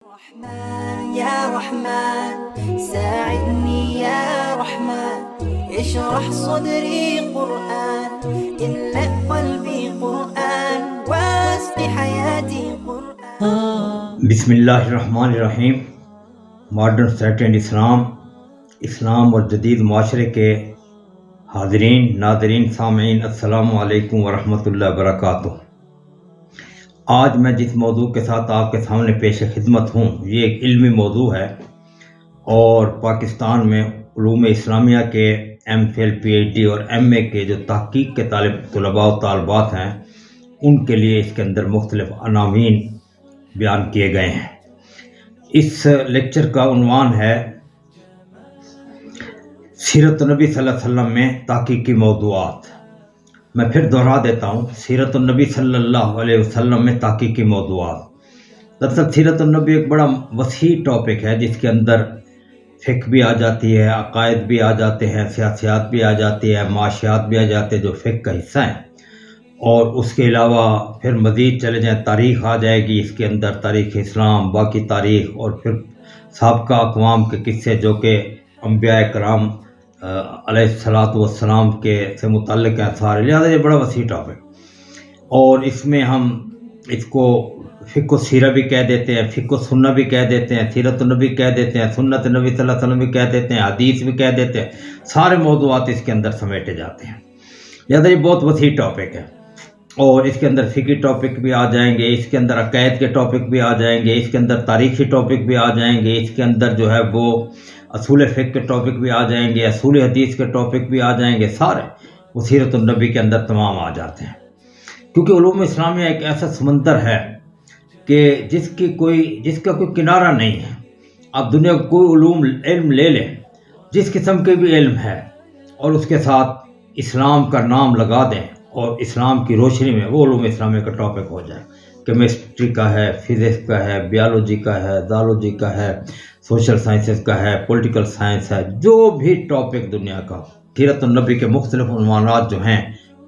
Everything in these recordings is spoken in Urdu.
رحمن يا رحمن ساعدني يا رحمن اشرح صدري قرآن املأ قلبي قرآن واسق حياتي قرآن. بسم اللہ الرحمن الرحیم. ماڈرن سوسائٹی اینڈ اسلام اور جدید معاشرے کے حاضرین، ناظرین، سامعین، السلام علیکم ورحمۃ اللہ وبرکاتہ. آج میں جس موضوع کے ساتھ آپ کے سامنے پیش خدمت ہوں یہ ایک علمی موضوع ہے اور پاکستان میں علوم اسلامیہ کے M Phil P H D اور ایم اے کے جو تحقیق کے طلباء و طالبات ہیں ان کے لیے اس کے اندر مختلف عناوین بیان کیے گئے ہیں. اس لیکچر کا عنوان ہے سیرت النبی صلی اللہ علیہ وسلم میں تحقیقی موضوعات. میں پھر دہرا دیتا ہوں، سیرت النبی صلی اللہ علیہ وسلم میں تحقیقی موضوعات. دراصل سیرت النبی ایک بڑا وسیع ٹاپک ہے جس کے اندر فقہ بھی آ جاتی ہے، عقائد بھی آ جاتے ہیں، سیاسیات بھی آ جاتی ہے، معاشیات بھی آ جاتے ہیں جو فقہ کا حصہ ہیں. اور اس کے علاوہ پھر مزید چلے جائیں تاریخ آ جائے گی اس کے اندر، تاریخ اسلام، باقی تاریخ، اور پھر سابقہ اقوام کے قصے جو کہ انبیاء کرام علیہ الصلاۃ والسلام کے سے متعلق ہیں سارے. لہٰذا یہ بڑا وسیع ٹاپک اور اس میں ہم اس کو فقہ و سیرہ بھی کہہ دیتے ہیں، فقہ و سنہ بھی کہہ دیتے ہیں، سیرت النبی کہہ دیتے ہیں، سنت نبی صلی اللہ علیہ وسلم بھی کہہ دیتے ہیں، حدیث بھی کہہ دیتے ہیں. سارے موضوعات اس کے اندر سمیٹے جاتے ہیں. لہٰذا یہ بہت وسیع ٹاپک ہے اور اس کے اندر فقہی ٹاپک بھی آ جائیں گے، اس کے اندر عقائد کے ٹاپک بھی آ جائیں گے، اس کے اندر تاریخی ٹاپک بھی آ جائیں گے، اس کے اندر جو ہے وہ اصول فقہ کے ٹاپک بھی آ جائیں گے، اصول حدیث کے ٹاپک بھی آ جائیں گے. سارے وہ سیرت النبی کے اندر تمام آ جاتے ہیں کیونکہ علوم اسلامیہ ایک ایسا سمندر ہے کہ جس کا کوئی کنارہ نہیں ہے. آپ دنیا کو کوئی علم لے لیں جس قسم کے بھی علم ہے اور اس کے ساتھ اسلام کا نام لگا دیں اور اسلام کی روشنی میں وہ علوم اسلامیہ کا ٹاپک ہو جائے. کیمسٹری کا ہے، فزکس کا ہے، بیالوجی کا ہے، زالوجی کا ہے، سوشل سائنسز کا ہے، پولیٹیکل سائنس ہے، جو بھی ٹاپک دنیا کا سیرت النبی کے مختلف عنوانات جو ہیں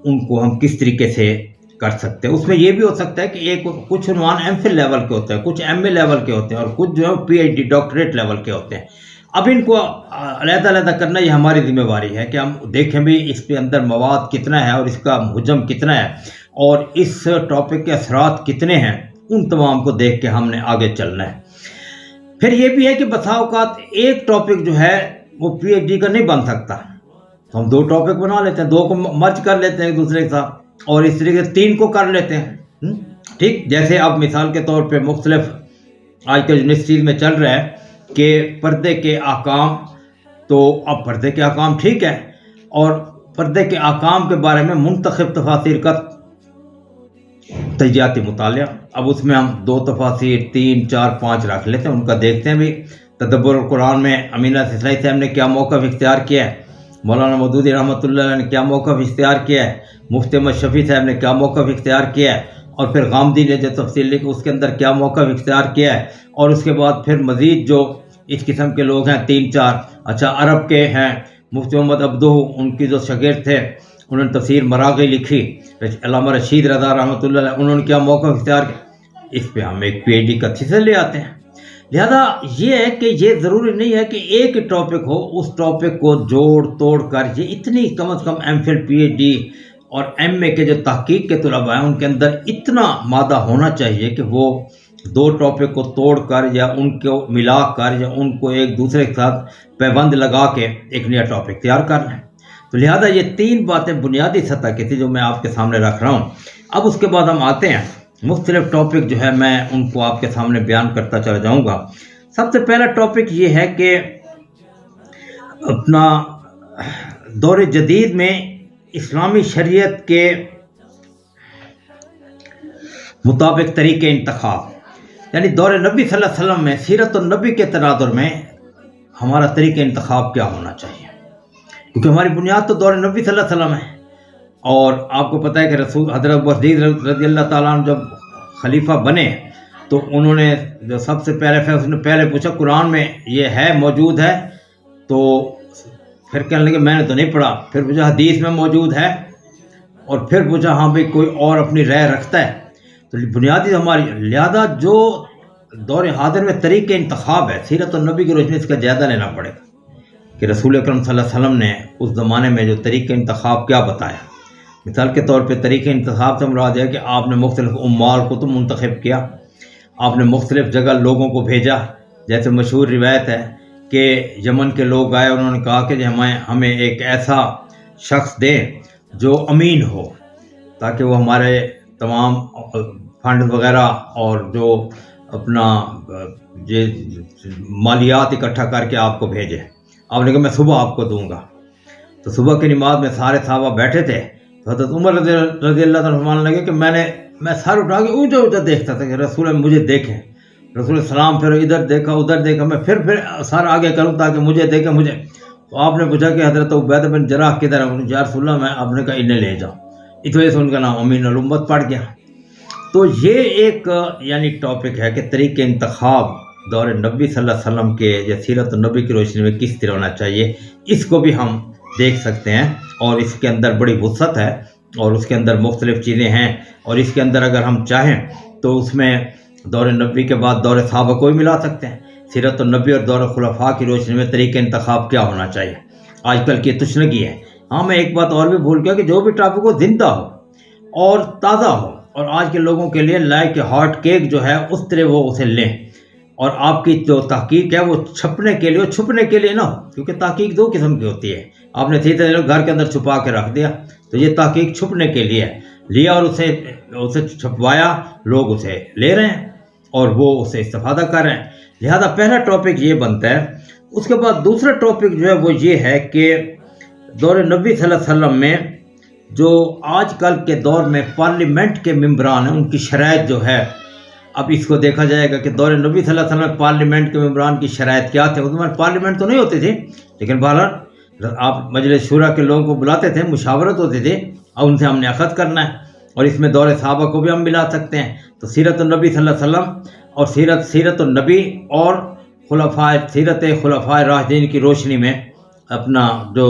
ان کو ہم کس طریقے سے کر سکتے ہیں. اس میں یہ بھی ہو سکتا ہے کہ کچھ عنوان ایم فل لیول کے ہوتے ہیں، کچھ ایم اے لیول کے ہوتے ہیں اور کچھ جو ہے P H D doctorate level کے ہوتے ہیں. اب ان کو علیحدہ کرنا یہ ہماری ذمہ داری ہے کہ ہم دیکھیں بھی اس کے اندر مواد کتنا ہے اور اس کا حجم کتنا ہے اور اس ٹاپک کے اثرات کتنے ہیں. ان تمام کو دیکھ کے ہم نے آگے چلنا ہے. پھر یہ بھی ہے کہ بسا اوقات ایک ٹاپک جو ہے وہ پی ایچ ڈی کا نہیں بن سکتا، تو ہم دو ٹاپک بنا لیتے ہیں، دو کو مرج کر لیتے ہیں ایک دوسرے کے ساتھ اور اس طریقے سے تین کو کر لیتے ہیں. ٹھیک، جیسے اب مثال کے طور پہ مختلف آج کل یونیورسٹیز میں چل رہا ہے کہ پردے کے احکام، تو اب پردے کے احکام ٹھیک ہے اور پردے کے احکام کے بارے میں منتخب تفاسیر کا تجزیاتی مطالعہ. اب اس میں ہم 2 تفاسیر، 3، 4، 5 رکھ لیتے ہیں، ان کا دیکھتے ہیں بھی. تدبر القرآن میں امینہ اسلائی صاحب نے کیا موقف اختیار کیا ہے، مولانا مودودی رحمۃ اللہ علیہ نے کیا موقف اختیار کیا ہے، مفتی احمد شفیع صاحب نے کیا موقف اختیار کیا ہے، اور پھر غامدی نے جو تفصیل لکھی اس کے اندر کیا موقف اختیار کیا ہے. اور اس کے بعد پھر مزید جو اس قسم کے لوگ ہیں 3-4، اچھا عرب کے ہیں مفتی محمد عبدو، ان کی جو شاگرد تھے انہوں نے تفسیر مراغی لکھی، علامہ رشید رضا رحمۃ اللہ علیہ انہوں نے کیا موقف اختیار کیا. اس پہ ہم ایک پی ایچ ڈی کا تھیسس لے آتے ہیں. لہذا یہ ہے کہ یہ ضروری نہیں ہے کہ ایک ٹاپک ہو، اس ٹاپک کو جوڑ توڑ کر یہ اتنی کم از کم M Phil P H D اور ایم اے کے جو تحقیق کے طلباء ہیں ان کے اندر اتنا مادہ ہونا چاہیے کہ وہ 2 ٹاپک کو توڑ کر یا ان کو ملا کر یا ان کو ایک دوسرے کے ساتھ پیبند لگا کے ایک نیا ٹاپک تیار کر لیں. تو لہذا یہ 3 باتیں بنیادی سطح کی تھی جو میں آپ کے سامنے رکھ رہا ہوں. اب اس کے بعد ہم آتے ہیں مختلف ٹاپک جو ہے میں ان کو آپ کے سامنے بیان کرتا چلا جاؤں گا. سب سے پہلا ٹاپک یہ ہے کہ اپنا دور جدید میں اسلامی شریعت کے مطابق طریقے انتخاب، یعنی دور نبی صلی اللہ علیہ وسلم میں سیرت النبی کے تناظر میں ہمارا طریقہ انتخاب کیا ہونا چاہیے، کیونکہ ہماری بنیاد تو دور نبی صلی اللہ علیہ وسلم ہے. اور آپ کو پتہ ہے کہ رسول حضرت ابو عزیز رضی اللہ تعالیٰ عنہ جب خلیفہ بنے تو انہوں نے جو سب سے پہلے پوچھا قرآن میں یہ ہے موجود ہے، تو پھر کہنے لگے میں نے تو نہیں پڑھا. پھر پوچھا حدیث میں موجود ہے، اور پھر پوچھا ہاں بھئی کوئی اور اپنی رائے رکھتا ہے. تو بنیادی ہماری لہذا جو دور حاضر میں طریق انتخاب ہے، سیرت النبی کی روشنی اس کا جائزہ لینا پڑے گا کہ رسول اکرم صلی اللہ علیہ وسلم نے اس زمانے میں جو طریق انتخاب کیا بتایا۔ مثال کے طور پہ طریق انتخاب سے مراد ہے کہ آپ نے مختلف عمال کو منتخب کیا، آپ نے مختلف جگہ لوگوں کو بھیجا۔ جیسے مشہور روایت ہے کہ یمن کے لوگ آئے، انہوں نے کہا کہ ہمیں ایک ایسا شخص دیں جو امین ہو تاکہ وہ ہمارے تمام فنڈ وغیرہ اور جو اپنا مالیات اکٹھا کر کے آپ کو بھیجے۔ آپ نے کہا میں صبح آپ کو دوں گا۔ تو صبح کی نماز میں سارے صحابہ بیٹھے تھے، تو حضرت عمر رضی اللہ تعالیٰ فرمانے لگے کہ میں سر اٹھا کے اونچا اونچا دیکھتا تھا کہ رسول مجھے دیکھیں۔ رسول السلام پھر ادھر دیکھا ادھر دیکھا، میں پھر سر آگے کروں تاکہ مجھے دیکھیں مجھے۔ تو آپ نے پوچھا کہ حضرت عبیدہ بن جراح کدھر ہے؟ یا رسول اللہ، میں آپ نے کہا انہیں لے جاؤ۔ اس وجہ سے ان کا نام امین الامت پڑ گیا۔ تو یہ ایک یعنی ٹاپک ہے کہ طریق انتخاب دور نبی صلی اللہ علیہ وسلم کے یا سیرت النبی کی روشنی میں کس طرح ہونا چاہیے، اس کو بھی ہم دیکھ سکتے ہیں، اور اس کے اندر بڑی وسعت ہے اور اس کے اندر مختلف چیزیں ہیں، اور اس کے اندر اگر ہم چاہیں تو اس میں دور نبی کے بعد دور صحابہ کو بھی ملا سکتے ہیں۔ سیرت النبی اور دور خلفاء کی روشنی میں طریق انتخاب کیا ہونا چاہیے۔ آج کل کی تشنگی ہے۔ ہاں، میں ایک بات اور بھی بھول گیا کہ جو بھی ٹاپک ہو زندہ ہو اور تازہ ہو، اور آج کے لوگوں کے لیے لائک ہاٹ کیک جو ہے اس طرح وہ اسے لیں، اور آپ کی جو تحقیق ہے وہ چھپنے کے لیے چھپنے کے لیے نہ ہو، کیونکہ تحقیق دو قسم کی ہوتی ہے۔ آپ نے سیدھے گھر کے اندر چھپا کے رکھ دیا تو یہ تحقیق چھپنے کے لیے لیا، اور اسے چھپوایا، لوگ اسے لے رہے ہیں اور وہ اسے استفادہ کر رہے ہیں۔ لہذا پہلا ٹاپک یہ بنتا ہے۔ اس کے بعد دوسرا ٹاپک جو ہے وہ یہ ہے کہ دور نبی صلی اللہ علیہ وسلم میں جو آج کل کے دور میں پارلیمنٹ کے ممبران ہیں ان کی شرائط جو ہے، اب اس کو دیکھا جائے گا کہ دور نبی صلی اللہ علیہ وسلم میں پارلیمنٹ کے ممبران کی شرائط کیا تھے۔ اس میں پارلیمنٹ تو نہیں ہوتی تھی، لیکن بہرحال آپ مجلس شورا کے لوگوں کو بلاتے تھے، مشاورت ہوتی تھی، اور ان سے ہم نے اخذ کرنا ہے، اور اس میں دور صحابہ کو بھی ہم ملا سکتے ہیں۔ تو سیرت النبی صلی اللہ علیہ وسلم اور سیرت النبی اور سیرت خلفائے راشدین کی روشنی میں اپنا جو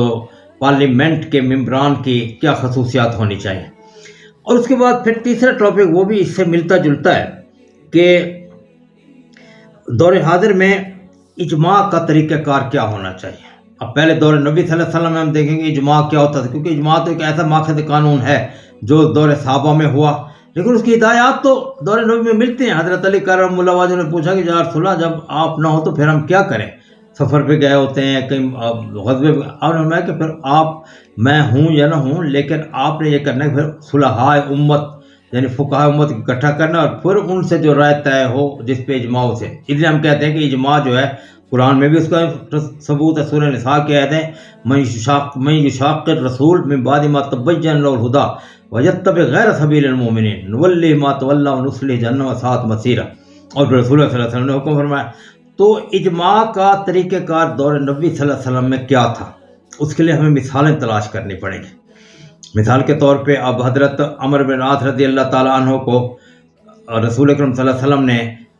پارلیمنٹ کے ممبران کی کیا خصوصیات ہونی چاہیے۔ اور اس کے بعد پھر تیسرا ٹاپک وہ بھی اس سے ملتا جلتا ہے کہ دور حاضر میں اجماع کا طریقہ کار کیا ہونا چاہیے۔ اب پہلے دور نبی صلی اللہ علیہ وسلم میں ہم دیکھیں گے اجماع کیا ہوتا تھا، کیونکہ اجماع تو ایک ایسا ماخذ قانون ہے جو دور صحابہ میں ہوا، لیکن اس کی ہدایات تو دور نبی میں ملتے ہیں۔ حضرت علی کرم اللہ وجہ نے پوچھا کہ یا رسول اللہ، جب آپ نہ ہو تو پھر ہم کیا کریں؟ سفر پہ گئے ہوتے ہیں، کہیں غزوے پہ، آپ نے فرمایا کہ پھر آپ میں ہوں یا نہ ہوں، لیکن آپ نے یہ کرنا ہے پھر صلحائے امت یعنی فقہاء امت اکٹھا کرنا، اور پھر ان سے جو رائے طے ہو جس پہ اجماع سے، اس لیے ہم کہتے ہیں کہ اجماع جو ہے قرآن میں بھی اس کا ثبوت ہے۔ سورہ نساء کی آیت ہے من یشاق الرسول من بعد ما تبین له الہدی ویتبع غیر سبیل المؤمنین نولی ما تولی ونصلہ جہنم وساءت مصیرا، اور پھر رسول اللہ صلی اللہ علیہ وسلم نے حکم فرمایا۔ تو اجماع کا طریقہ کار دور نبی صلی اللہ علیہ وسلم میں کیا تھا، اس کے لیے ہمیں مثالیں تلاش کرنی پڑیں گی۔ مثال کے طور پہ اب حضرت عمر بن عاص رضی اللہ تعالیٰ عنہ کو رسول اکرم صلی اللہ علیہ وسلم نے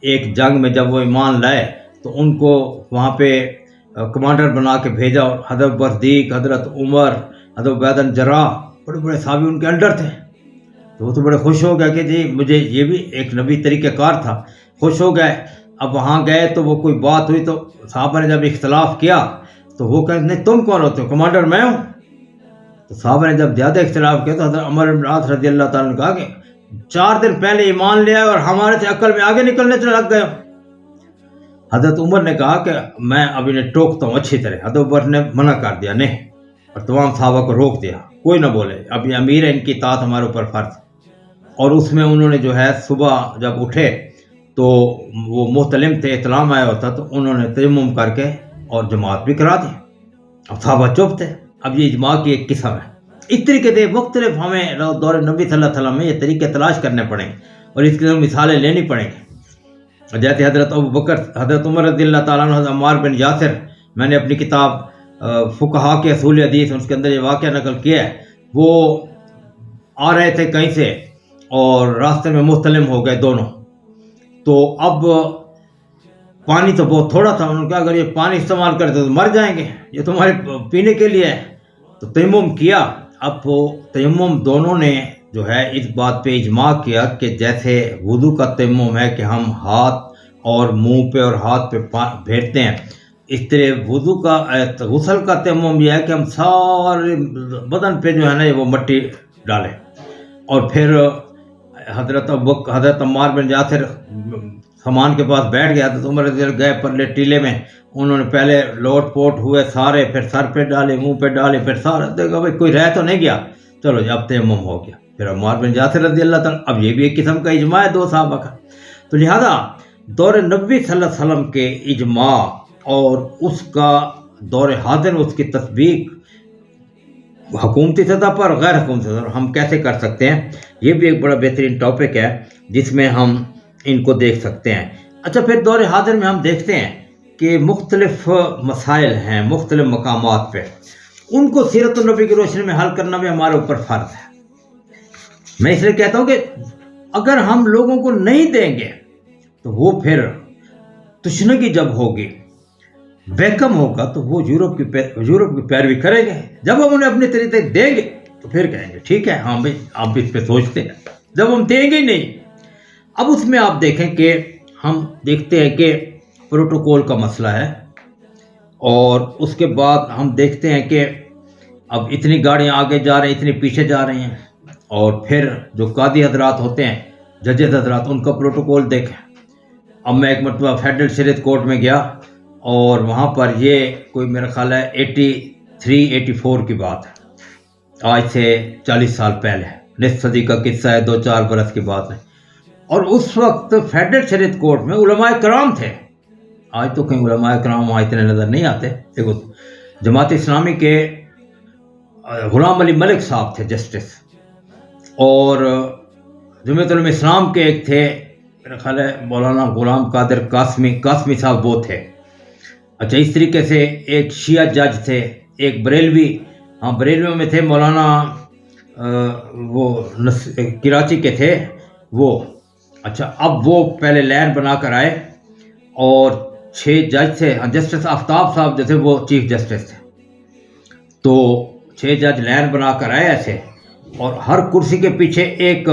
ایک جنگ میں جب وہ ایمان لائے تو ان کو وہاں پہ کمانڈر بنا کے بھیجا، اور حضرت برزیق، حضرت عمر، حضرت عبیدہ بن جراح، بڑے بڑے صحابی ان کے انڈر تھے۔ تو وہ تو بڑے خوش ہو گئے کہ جی مجھے یہ بھی ایک نبی طریقہ کار تھا، خوش ہو گئے۔ اب وہاں گئے تو وہ کوئی بات ہوئی تو صحابہ نے جب اختلاف کیا تو وہ کہتے نہیں تم کون ہوتے ہو؟ کمانڈر میں ہوں۔ تو صحابہ نے جب زیادہ اختلاف کیا تو حضرت عمر بن عاص رضی اللہ تعالیٰ نے کہا کہ 4 دن پہلے ایمان لے آئے اور ہمارے سے عقل میں آگے نکلنے سے لگ گئے۔ حضرت عمر نے کہا کہ میں اب انہیں ٹوکتا ہوں اچھی طرح۔ حضرت عمر نے منع کر دیا نہیں، اور تمام صحابہ کو روک دیا، کوئی نہ بولے، اب یہ امیر ہے، ان کی اطاعت ہمارے اوپر فرض۔ اور اس میں انہوں نے جو ہے صبح جب اٹھے تو وہ محتلم تھے، احتلام آیا ہوتا، تو انہوں نے تیمم کر کے اور جماعت بھی کرا دی۔ اب صحابہ چپ تھے۔ اب یہ اجماع کی ایک قسم ہے۔ اس طریقے سے مختلف ہمیں دور نبی صلی اللہ علیہ وسلم میں یہ طریقے تلاش کرنے پڑیں گے اور اس کی مثالیں لینی پڑیں گی۔ جیسے حضرت ابوبکر، حضرت عمر رضی اللہ تعالیٰ عنہ، حضرت عمار بن یاسر، میں نے اپنی کتاب فقہا کے اصول حدیث اس کے اندر یہ واقعہ نقل کیا ہے، وہ آ رہے تھے کہیں سے اور راستے میں محتلم ہو گئے دونوں۔ تو اب پانی تو بہت تھوڑا تھا، انہوں نے کہا اگر یہ پانی استعمال کرتے تو مر جائیں گے، یہ تمہارے پینے کے لیے ہے۔ تو تیمم کیا۔ اب وہ تیمم دونوں نے جو ہے اس بات پہ اجماع کیا کہ جیسے وضو کا تیمم ہے کہ ہم ہاتھ اور منہ پہ اور ہاتھ پہ پھیرتے ہیں. اس طرح وضو کا غسل کا تیمم یہ ہے کہ ہم سارے بدن پہ جو ہے نا وہ مٹی ڈالیں. اور پھر حضرت عمار بن یاسر سامان کے پاس بیٹھ گیا تو عمر رضی اللہ گئے پرلے ٹیلے میں, انہوں نے پہلے لوٹ پوٹ ہوئے سارے, پھر سر پہ ڈالے, منہ پہ ڈالے, پھر سارا دیکھا بھائی کوئی رہ تو نہیں گیا, چلو جی اب تیمم ہو گیا. پھر عمار بن یاسر رضی اللہ تعالیٰ, اب یہ بھی ایک قسم کا اجماع ہے دو صحابہ کا. تو لہذا دور نبوی صلی اللہ علیہ وسلم کے اجماع اور اس کا دور حاضر اس کی تطبیق حکومتی سطح پر غیر حکومتی سطح پر ہم کیسے کر سکتے ہیں, یہ بھی ایک بڑا بہترین ٹاپک ہے جس میں ہم ان کو دیکھ سکتے ہیں. اچھا, پھر دور حاضر میں ہم دیکھتے ہیں کہ مختلف مسائل ہیں مختلف مقامات پہ, ان کو سیرت النبی کی روشنی میں حل کرنا بھی ہمارے اوپر فرض ہے. میں اس لیے کہتا ہوں کہ اگر ہم لوگوں کو نہیں دیں گے تو وہ پھر تشنگی جب ہوگی, ویکم ہوگا, تو وہ یورپ کی پیروی کریں گے. جب ہم انہیں اپنے طریقے دیں گے تو پھر کہیں گے ٹھیک ہے ہاں بھائی آپ اس پہ سوچتے ہیں. جب ہم دیں گے ہی نہیں, اب اس میں آپ دیکھیں کہ ہم دیکھتے ہیں کہ پروٹوکول کا مسئلہ ہے, اور اس کے بعد ہم دیکھتے ہیں کہ اب اتنی گاڑیاں آگے جا رہی ہیں, اتنی پیچھے جا رہی ہیں, اور پھر جو قاضی حضرات ہوتے ہیں, ججز حضرات, ان کا پروٹوکول دیکھیں. اب میں ایک مرتبہ فیڈرل شریعت کورٹ میں گیا اور وہاں پر یہ کوئی میرا خیال ہے 83-84 کی بات ہے, آج سے 40 سال پہلے, نصف صدی کا قصہ ہے, 2-4 برس کی بات ہے. اور اس وقت فیڈرل شریعت کورٹ میں علماء کرام تھے. آج تو کہیں علماء کرام وہاں اتنے نظر نہیں آتے. دیکھو جماعت اسلامی کے غلام علی ملک صاحب تھے جسٹس, اور جمعیت علماء اسلام کے ایک تھے میرا خیال ہے مولانا غلام قادر قاسمی صاحب, وہ تھے. اچھا, اس طریقے سے ایک شیعہ جج تھے, ایک بریلوی, ہاں بریلویوں میں تھے مولانا وہ کراچی کے تھے وہ. اچھا, اب وہ پہلے لائن بنا کر آئے, اور 6 جج تھے. جسٹس آفتاب صاحب جو تھے وہ چیف جسٹس تھے. تو 6 جج لائن بنا کر آئے ایسے, اور ہر کرسی کے پیچھے ایک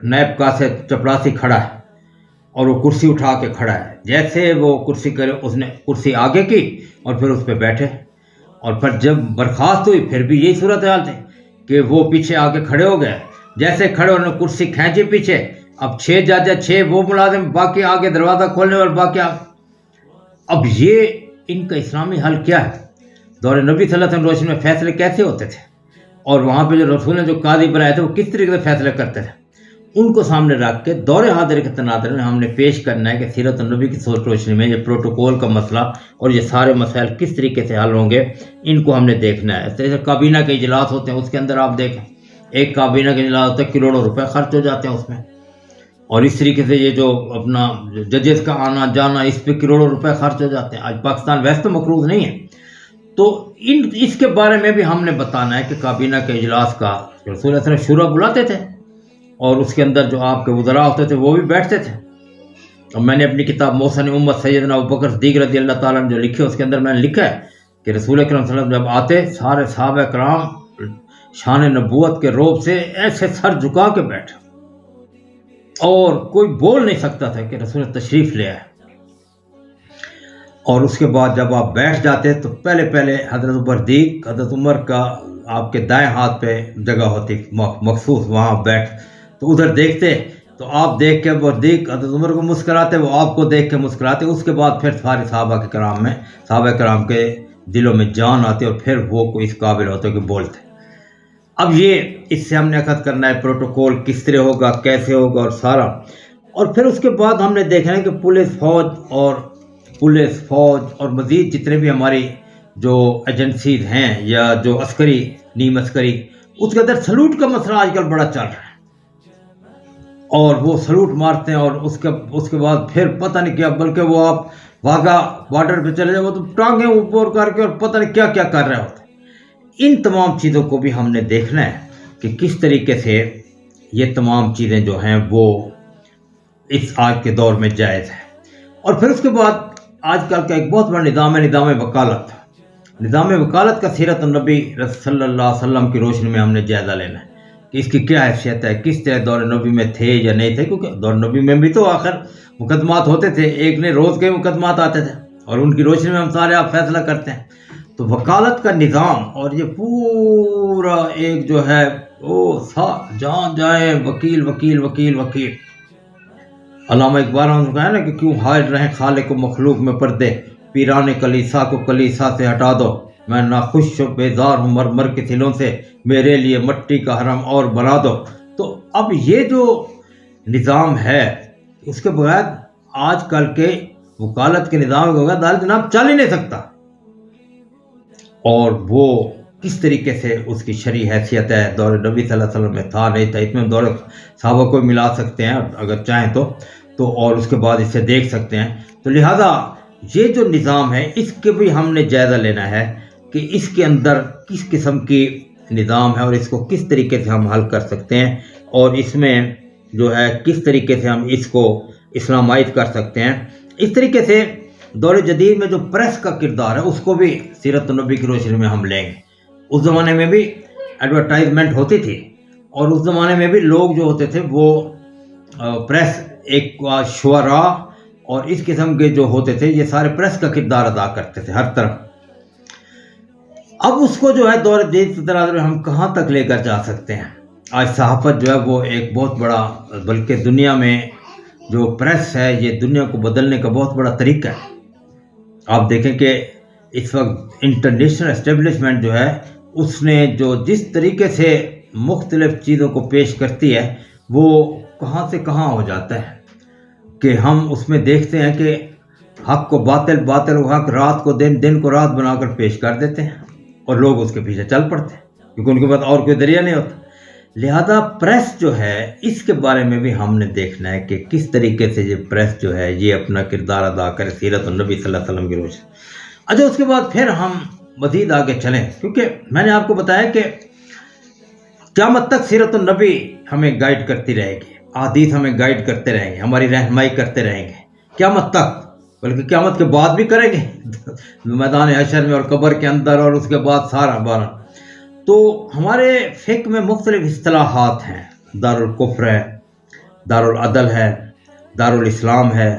نائب قاصد چپڑاسی کھڑا ہے, اور وہ کرسی اٹھا کے کھڑا ہے. جیسے وہ کرسی کرے اس نے کرسی آگے کی اور پھر اس پہ بیٹھے, اور پھر جب برخاست ہوئی پھر بھی یہی صورتحال تھی کہ وہ پیچھے آگے کھڑے ہو گئے. جیسے کھڑے انہوں نے کرسی کھینچی پیچھے, اب 6 جج 6 وہ ملازم, باقی آگے دروازہ کھولنے والے باقی آگے. اب یہ ان کا اسلامی حل کیا ہے؟ دور نبی صلی اللہ علیہ وسلم روشنی میں فیصلے کیسے ہوتے تھے, اور وہاں پہ جو رسول نے جو قاضی بنائے تھے وہ کس طریقے سے فیصلے کرتے تھے, ان کو سامنے رکھ کے دور حاضر کے تناظر میں ہم نے پیش کرنا ہے کہ سیرت النبی کی سوچ روشنی میں یہ پروٹوکول کا مسئلہ اور یہ سارے مسائل کس طریقے سے حل ہوں گے, ان کو ہم نے دیکھنا ہے. اس طرح سے کابینہ کے اجلاس ہوتے ہیں, اس کے اندر آپ دیکھیں ایک کابینہ کے اجلاس ہوتا ہے, کروڑوں روپے خرچ ہو جاتے ہیں اس میں. اور اس طریقے سے یہ جو اپنا ججز کا آنا جانا, اس پہ کروڑوں روپے خرچ ہو جاتے ہیں. آج پاکستان ویسے تو مقروض نہیں ہے, تو اس کے بارے میں بھی ہم نے بتانا ہے کہ کابینہ کے اجلاس کا رسول صلی اللہ علیہ وسلم شورا بلاتے تھے, اور اس کے اندر جو آپ کے وزراء ہوتے تھے وہ بھی بیٹھتے تھے. اور میں نے اپنی کتاب موسن امت سیدنا ابوبکر صدیق رضی اللہ تعالیٰ عنہ جو لکھی, اس کے اندر میں نے لکھا ہے کہ رسول اکرم صلی اللہ علیہ وسلم جب آتے سارے صحابہ کرام شان نبوت کے روب سے ایسے سر جھکا کے بیٹھے, اور کوئی بول نہیں سکتا تھا کہ رسول تشریف لے آئے. اور اس کے بعد جب آپ بیٹھ جاتے تو پہلے حضرت بردیق, حضرت عمر کا آپ کے دائیں ہاتھ پہ جگہ ہوتی مخصوص, وہاں بیٹھ تو ادھر دیکھتے تو آپ دیکھ کے بردیق حضرت عمر کو مسکراتے, وہ آپ کو دیکھ کے مسکراتے. اس کے بعد پھر سارے صحابہ کرام کے دلوں میں جان آتی, اور پھر وہ کوئی اس قابل ہوتے کہ بولتے. اب یہ اس سے ہم نے اخذ کرنا ہے پروٹوکول کس طرح ہوگا, کیسے ہوگا, اور سارا. اور پھر اس کے بعد ہم نے دیکھنا ہے کہ پولیس فوج اور مزید جتنے بھی ہماری جو ایجنسیز ہیں یا جو عسکری نیم عسکری, اس کے اندر سلوٹ کا مسئلہ آج کل بڑا چل رہا ہے, اور وہ سلوٹ مارتے ہیں, اور اس کے بعد پھر پتہ نہیں کیا, بلکہ وہ آپ واگا بارڈر پہ چلے جائے وہ تو ٹانگیں اوپر کر کے اور پتہ نہیں کیا کیا کر رہے ہوتے ہیں. ان تمام چیزوں کو بھی ہم نے دیکھنا ہے کہ کس طریقے سے یہ تمام چیزیں جو ہیں وہ اس آج کے دور میں جائز ہے. اور پھر اس کے بعد آج کل کا ایک بہت بڑا نظام ہے نظام وکالت. نظام وکالت کا سیرت النبی صلی اللہ علیہ وسلم کی روشنی میں ہم نے جائزہ لینا ہے کہ اس کی کیا حیثیت ہے، کس طرح دور نبی میں تھے یا نہیں تھے، کیونکہ دور نبی میں بھی تو آخر مقدمات ہوتے تھے، ایک نے روز کے مقدمات آتے تھے اور ان کی روشنی میں ہم سارے آپ فیصلہ کرتے ہیں۔ تو وکالت کا نظام اور یہ پورا ایک جو ہے جان جائیں وکیل وکیل وکیل وکیل۔ علامہ اقبال نے کہا نا کہ کیوں حائل رہیں خالق و مخلوق میں پردے، پیران کلیسا کو کلیسا سے ہٹا دو، میں ناخوش و بیزار ہوں مرمر کے تلوں سے، میرے لیے مٹی کا حرم اور بنا دو۔ تو اب یہ جو نظام ہے اس کے بغیر آج کل کے وکالت کے نظام کے بغیر جناب چل ہی نہیں سکتا، اور وہ کس طریقے سے اس کی شرعی حیثیت ہے، دور نبی صلی اللہ علیہ وسلم میں تھا نہیں تھا، اس میں دور صحابہ کو ملا سکتے ہیں اگر چاہیں تو اور اس کے بعد اسے دیکھ سکتے ہیں۔ تو لہذا یہ جو نظام ہے اس کے بھی ہم نے جائزہ لینا ہے کہ اس کے اندر کس قسم کی نظام ہے اور اس کو کس طریقے سے ہم حل کر سکتے ہیں، اور اس میں جو ہے کس طریقے سے ہم اس کو اسلامائز کر سکتے ہیں۔ اس طریقے سے دور جدید میں جو پریس کا کردار ہے اس کو بھی سیرت النبی کی روشنی میں ہم لیں گے۔ اس زمانے میں بھی ایڈورٹائزمنٹ ہوتی تھی، اور اس زمانے میں بھی لوگ جو ہوتے تھے وہ پریس ایک شعراء اور اس قسم کے جو ہوتے تھے یہ سارے پریس کا کردار ادا کرتے تھے ہر طرف۔ اب اس کو جو ہے دور جدید کی طرح ہم کہاں تک لے کر جا سکتے ہیں؟ آج صحافت جو ہے وہ ایک بہت بڑا، بلکہ دنیا میں جو پریس ہے یہ دنیا کو بدلنے کا بہت بڑا طریقہ ہے۔ آپ دیکھیں کہ اس وقت انٹرنیشنل اسٹیبلشمنٹ جو ہے اس نے جو جس طریقے سے مختلف چیزوں کو پیش کرتی ہے وہ کہاں سے کہاں ہو جاتا ہے کہ ہم اس میں دیکھتے ہیں کہ حق کو باطل، باطل کو حق، رات کو دن، دن کو رات بنا کر پیش کر دیتے ہیں اور لوگ اس کے پیچھے چل پڑتے ہیں کیونکہ ان کے پاس اور کوئی ذریعہ نہیں ہوتا۔ لہذا پریس جو ہے اس کے بارے میں بھی ہم نے دیکھنا ہے کہ کس طریقے سے یہ پریس جو ہے یہ اپنا کردار ادا کرے سیرت النبی صلی اللہ علیہ وسلم کی روشنی۔ اچھا، اس کے بعد پھر ہم مزید آگے چلیں، کیونکہ میں نے آپ کو بتایا کہ قیامت تک سیرت النبی ہمیں گائیڈ کرتی رہے گی، احادیث ہمیں گائیڈ کرتے رہیں گے، ہماری رہنمائی کرتے رہیں گے قیامت تک، بلکہ قیامت کے بعد بھی کریں گے میدان حشر میں اور قبر کے اندر اور اس کے بعد سارا بارہ۔ تو ہمارے فقہ میں مختلف اصطلاحات ہیں، دارالکفر ہے، دارالعدل ہے، دارالاسلام ہے،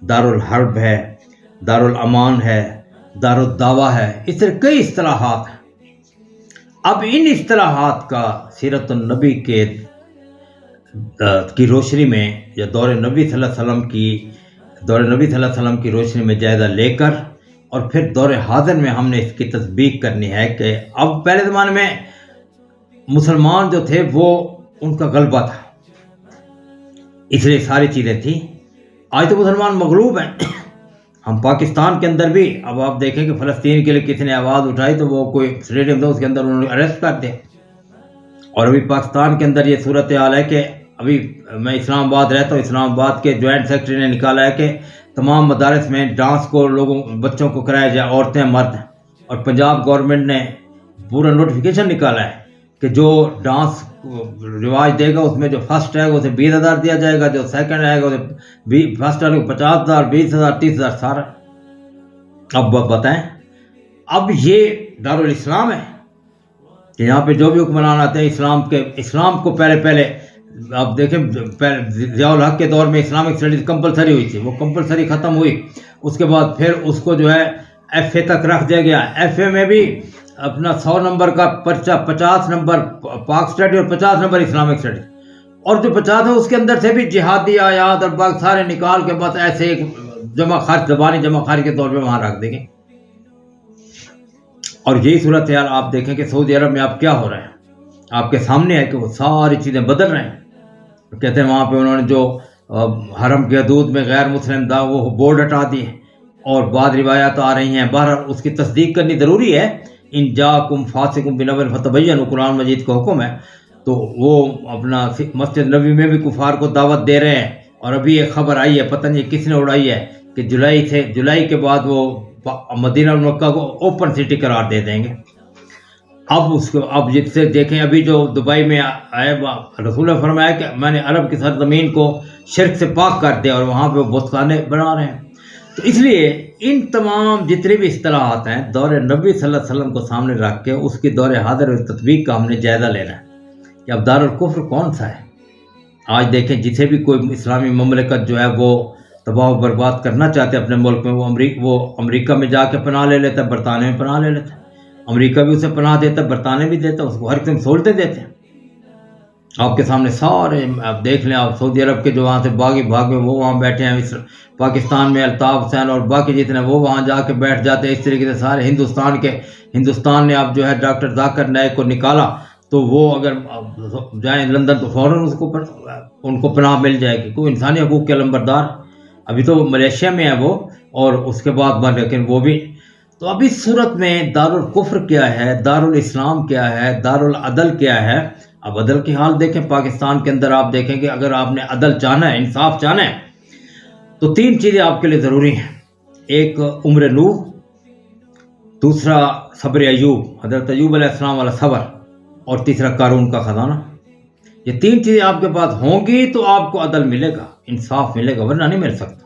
دارالحرب ہے، دارالامان ہے، دارالدعوہ ہے، اس طرح کئی اصطلاحات ہیں۔ اب ان اصطلاحات کا سیرت النبی کی روشنی میں یا دور نبی صلی اللہ علیہ وسلم کی روشنی میں جائزہ لے کر اور پھر دور حاضر میں ہم نے اس کی تصدیق کرنی ہے کہ اب پہلے زمانے میں مسلمان جو تھے وہ ان کا غلبہ تھا، اس لیے ساری چیزیں تھیں۔ آج تو مسلمان مغلوب ہیں۔ ہم پاکستان کے اندر بھی اب آپ دیکھیں کہ فلسطین کے لیے کسی نے آواز اٹھائی تو وہ کوئی اسٹیڈیم تھا اس کے اندر انہوں نے اریسٹ کر دیا، اور ابھی پاکستان کے اندر یہ صورتحال ہے کہ ابھی میں اسلام آباد رہتا ہوں، اسلام آباد کے جوائنٹ سیکرٹری نے نکالا ہے کہ تمام مدارس میں ڈانس کو بچوں کو کرایا جائے، عورتیں مرد، اور پنجاب گورنمنٹ نے پورا نوٹیفیکیشن نکالا ہے کہ جو ڈانس رواج دے گا اس میں جو فرسٹ آئے گا اسے 20,000 دیا جائے گا، جو سیکنڈ آئے گا اسے فرسٹ آئے گا 50,000، 20,000، 30,000 سارا۔ اب بتائیں، اب یہ دارالاسلام ہے کہ یہاں پہ جو بھی حکمران آتے ہیں اسلام کو پہلے آپ دیکھیں ضیاء الحق کے دور میں اسلامک اسٹڈیز کمپلسری ہوئی تھی، وہ کمپلسری ختم ہوئی، اس کے بعد پھر اس کو جو ہے ایف اے تک رکھ دیا گیا۔ ایف اے میں بھی اپنا 100 نمبر کا پرچہ، 50 نمبر پاک اسٹڈی اور 50 نمبر اسلامک اسٹڈی، اور جو 50 ہے اس کے اندر سے بھی جہادی آیات اور باقی سارے نکال کے بس ایسے ایک جمع خرچ، زبانی جمع خرچ کے طور پہ وہاں رکھ دیں گے۔ اور یہی صورت ہے، آپ دیکھیں کہ سعودی عرب میں آپ کیا ہو رہا ہے، آپ کے سامنے ہے کہ وہ ساری چیزیں بدل رہے ہیں۔ کہتے ہیں وہاں پہ انہوں نے جو حرم کی حدود میں غیر مسلم تھا وہ بورڈ ہٹا دیے، اور بعض روایات آ رہی ہیں، بہرحال اس کی تصدیق کرنی ضروری ہے۔ ان جاءکم فاسق بنبأ فتبینوا، قرآن مجید کا حکم ہے، تو وہ اپنا مسجد نبوی میں بھی کفار کو دعوت دے رہے ہیں۔ اور ابھی ایک خبر آئی ہے، پتہ نہیں کس نے اڑائی ہے، کہ جولائی کے بعد وہ مدینہ مکہ کو اوپن سٹی قرار دے دیں گے۔ اب جس سے دیکھیں ابھی جو دبئی میں آئے، رسول نے فرمایا کہ میں نے عرب کی سرزمین کو شرک سے پاک کر دیا، اور وہاں پہ وہ بت خانے بنا رہے ہیں۔ تو اس لیے ان تمام جتنی بھی اصطلاحات ہیں دور نبی صلی اللہ علیہ وسلم کو سامنے رکھ کے اس کی دور حاضر و تطبیق کا ہم نے جائزہ لینا ہے کہ اب دارالکفر کون سا ہے. آج دیکھیں جسے بھی کوئی اسلامی مملکت جو ہے وہ تباہ و برباد کرنا چاہتے ہیں اپنے ملک میں، وہ امریکہ میں جا کے پناہ لے لیتا ہے، برطانیہ میں پناہ لے لیتا ہے. امریکہ بھی اسے پناہ دیتا ہے، برطانیہ بھی دیتا ہے، اس کو ہر قسم سہولتیں دیتے ہیں. آپ کے سامنے سارے آپ دیکھ لیں، آپ سعودی عرب کے جو وہاں سے باغی بھاگے وہ وہاں بیٹھے ہیں، پاکستان میں الطاف حسین اور باقی جتنے وہ وہاں جا کے بیٹھ جاتے ہیں. اس طریقے سے سارے ہندوستان نے اب جو ہے ڈاکٹر ذاکر نائک کو نکالا تو وہ اگر جائیں لندن تو فوراً ان کو پناہ مل جائے گی. کوئی انسانی حقوق کے علمبردار ابھی تو ملیشیا میں ہے وہ، اور اس کے بعد لیکن وہ بھی. تو اب اس صورت میں دارالکفر کیا ہے، دارالاسلام کیا ہے، دارالعدل کیا ہے. اب عدل کی حال دیکھیں پاکستان کے اندر، آپ دیکھیں کہ اگر آپ نے عدل چاہنا ہے، انصاف چاہنا ہے تو 3 چیزیں آپ کے لیے ضروری ہیں. ایک عمر نوح، دوسرا صبر ایوب، حضرت ایوب علیہ السلام والا صبر، اور تیسرا قارون کا خزانہ. یہ 3 چیزیں آپ کے پاس ہوں گی تو آپ کو عدل ملے گا، انصاف ملے گا، ورنہ نہیں مل سکتا.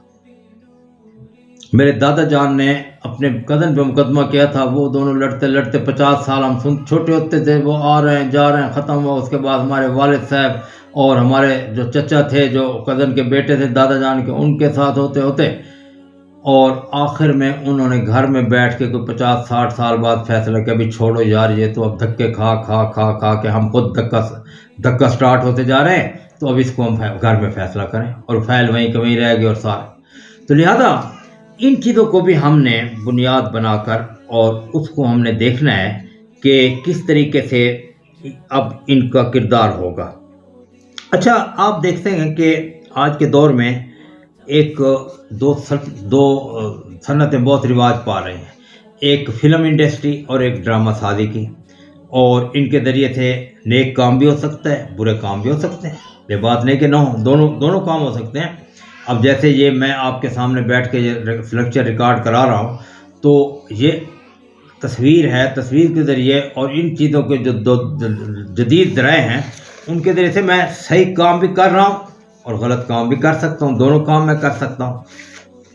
میرے دادا جان نے اپنے کزن پہ مقدمہ کیا تھا، وہ دونوں لڑتے لڑتے 50 سال ہم چھوٹے ہوتے تھے، وہ آ رہے ہیں جا رہے ہیں، ختم ہوا. اس کے بعد ہمارے والد صاحب اور ہمارے جو چچا تھے جو کزن کے بیٹے تھے دادا جان کے، ان کے ساتھ ہوتے ہوتے اور آخر میں انہوں نے گھر میں بیٹھ کے کوئی 50-60 سال بعد فیصلہ کیا بھی چھوڑو یار، یہ تو اب دھکے کھا کھا کھا کھا کے ہم خود دھکا سٹارٹ ہوتے جا رہے ہیں، تو اب اس کو ہم گھر میں فیصلہ کریں. اور فائل وہیں کہ وہیں رہ گئی اور سارے. تو لہذا ان چیزوں کو بھی ہم نے بنیاد بنا کر اور اس کو ہم نے دیکھنا ہے کہ کس طریقے سے اب ان کا کردار ہوگا. اچھا آپ دیکھتے ہیں کہ آج کے دور میں دو صنعتیں بہت رواج پا رہے ہیں. ایک فلم انڈسٹری اور ایک ڈرامہ سازی کی، اور ان کے ذریعے سے نیک کام بھی ہو سکتا ہے، برے کام بھی ہو سکتے ہیں. یہ بات نہیں کہ نہ ہو، دونوں کام ہو سکتے ہیں. اب جیسے یہ میں آپ کے سامنے بیٹھ کے یہ لیکچر ریکارڈ کرا رہا ہوں تو یہ تصویر ہے، تصویر کے ذریعے اور ان چیزوں کے جو دو جدید ذرائع ہیں ان کے ذریعے سے میں صحیح کام بھی کر رہا ہوں اور غلط کام بھی کر سکتا ہوں، دونوں کام میں کر سکتا ہوں.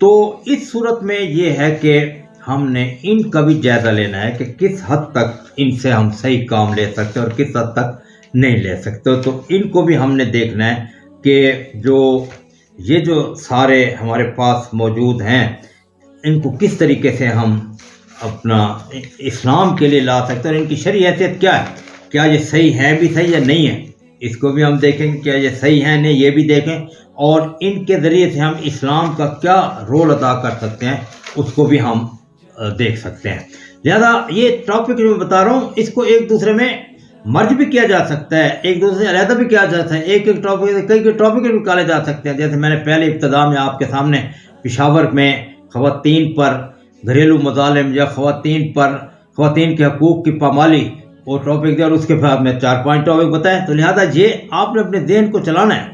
تو اس صورت میں یہ ہے کہ ہم نے ان کا بھی جائزہ لینا ہے کہ کس حد تک ان سے ہم صحیح کام لے سکتے اور کس حد تک نہیں لے سکتے. تو ان کو بھی ہم نے دیکھنا ہے کہ یہ جو سارے ہمارے پاس موجود ہیں ان کو کس طریقے سے ہم اپنا اسلام کے لیے لا سکتے ہیں، اور ان کی شرعی حیثیت کیا ہے، کیا یہ صحیح ہے بھی صحیح یا نہیں ہے، اس کو بھی ہم دیکھیں گے. کیا یہ صحیح ہے نہیں یہ بھی دیکھیں، اور ان کے ذریعے سے ہم اسلام کا کیا رول ادا کر سکتے ہیں اس کو بھی ہم دیکھ سکتے ہیں. لہذا یہ ٹاپک جو میں بتا رہا ہوں اس کو ایک دوسرے میں مرج بھی کیا جا سکتا ہے، ایک دوسرے سے علیحدہ بھی کیا جا سکتا ہے. ایک ٹاپک سے کئی ٹاپک بھی نکالے جا سکتے ہیں. جیسے میں نے پہلے ابتدا میں آپ کے سامنے پشاور میں خواتین پر گھریلو مظالم یا خواتین کے حقوق کی پامالی وہ ٹاپک دیا، اور اس کے بعد میں 4-5 ٹاپک بتائیں. تو لہذا یہ آپ نے اپنے ذہن کو چلانا ہے.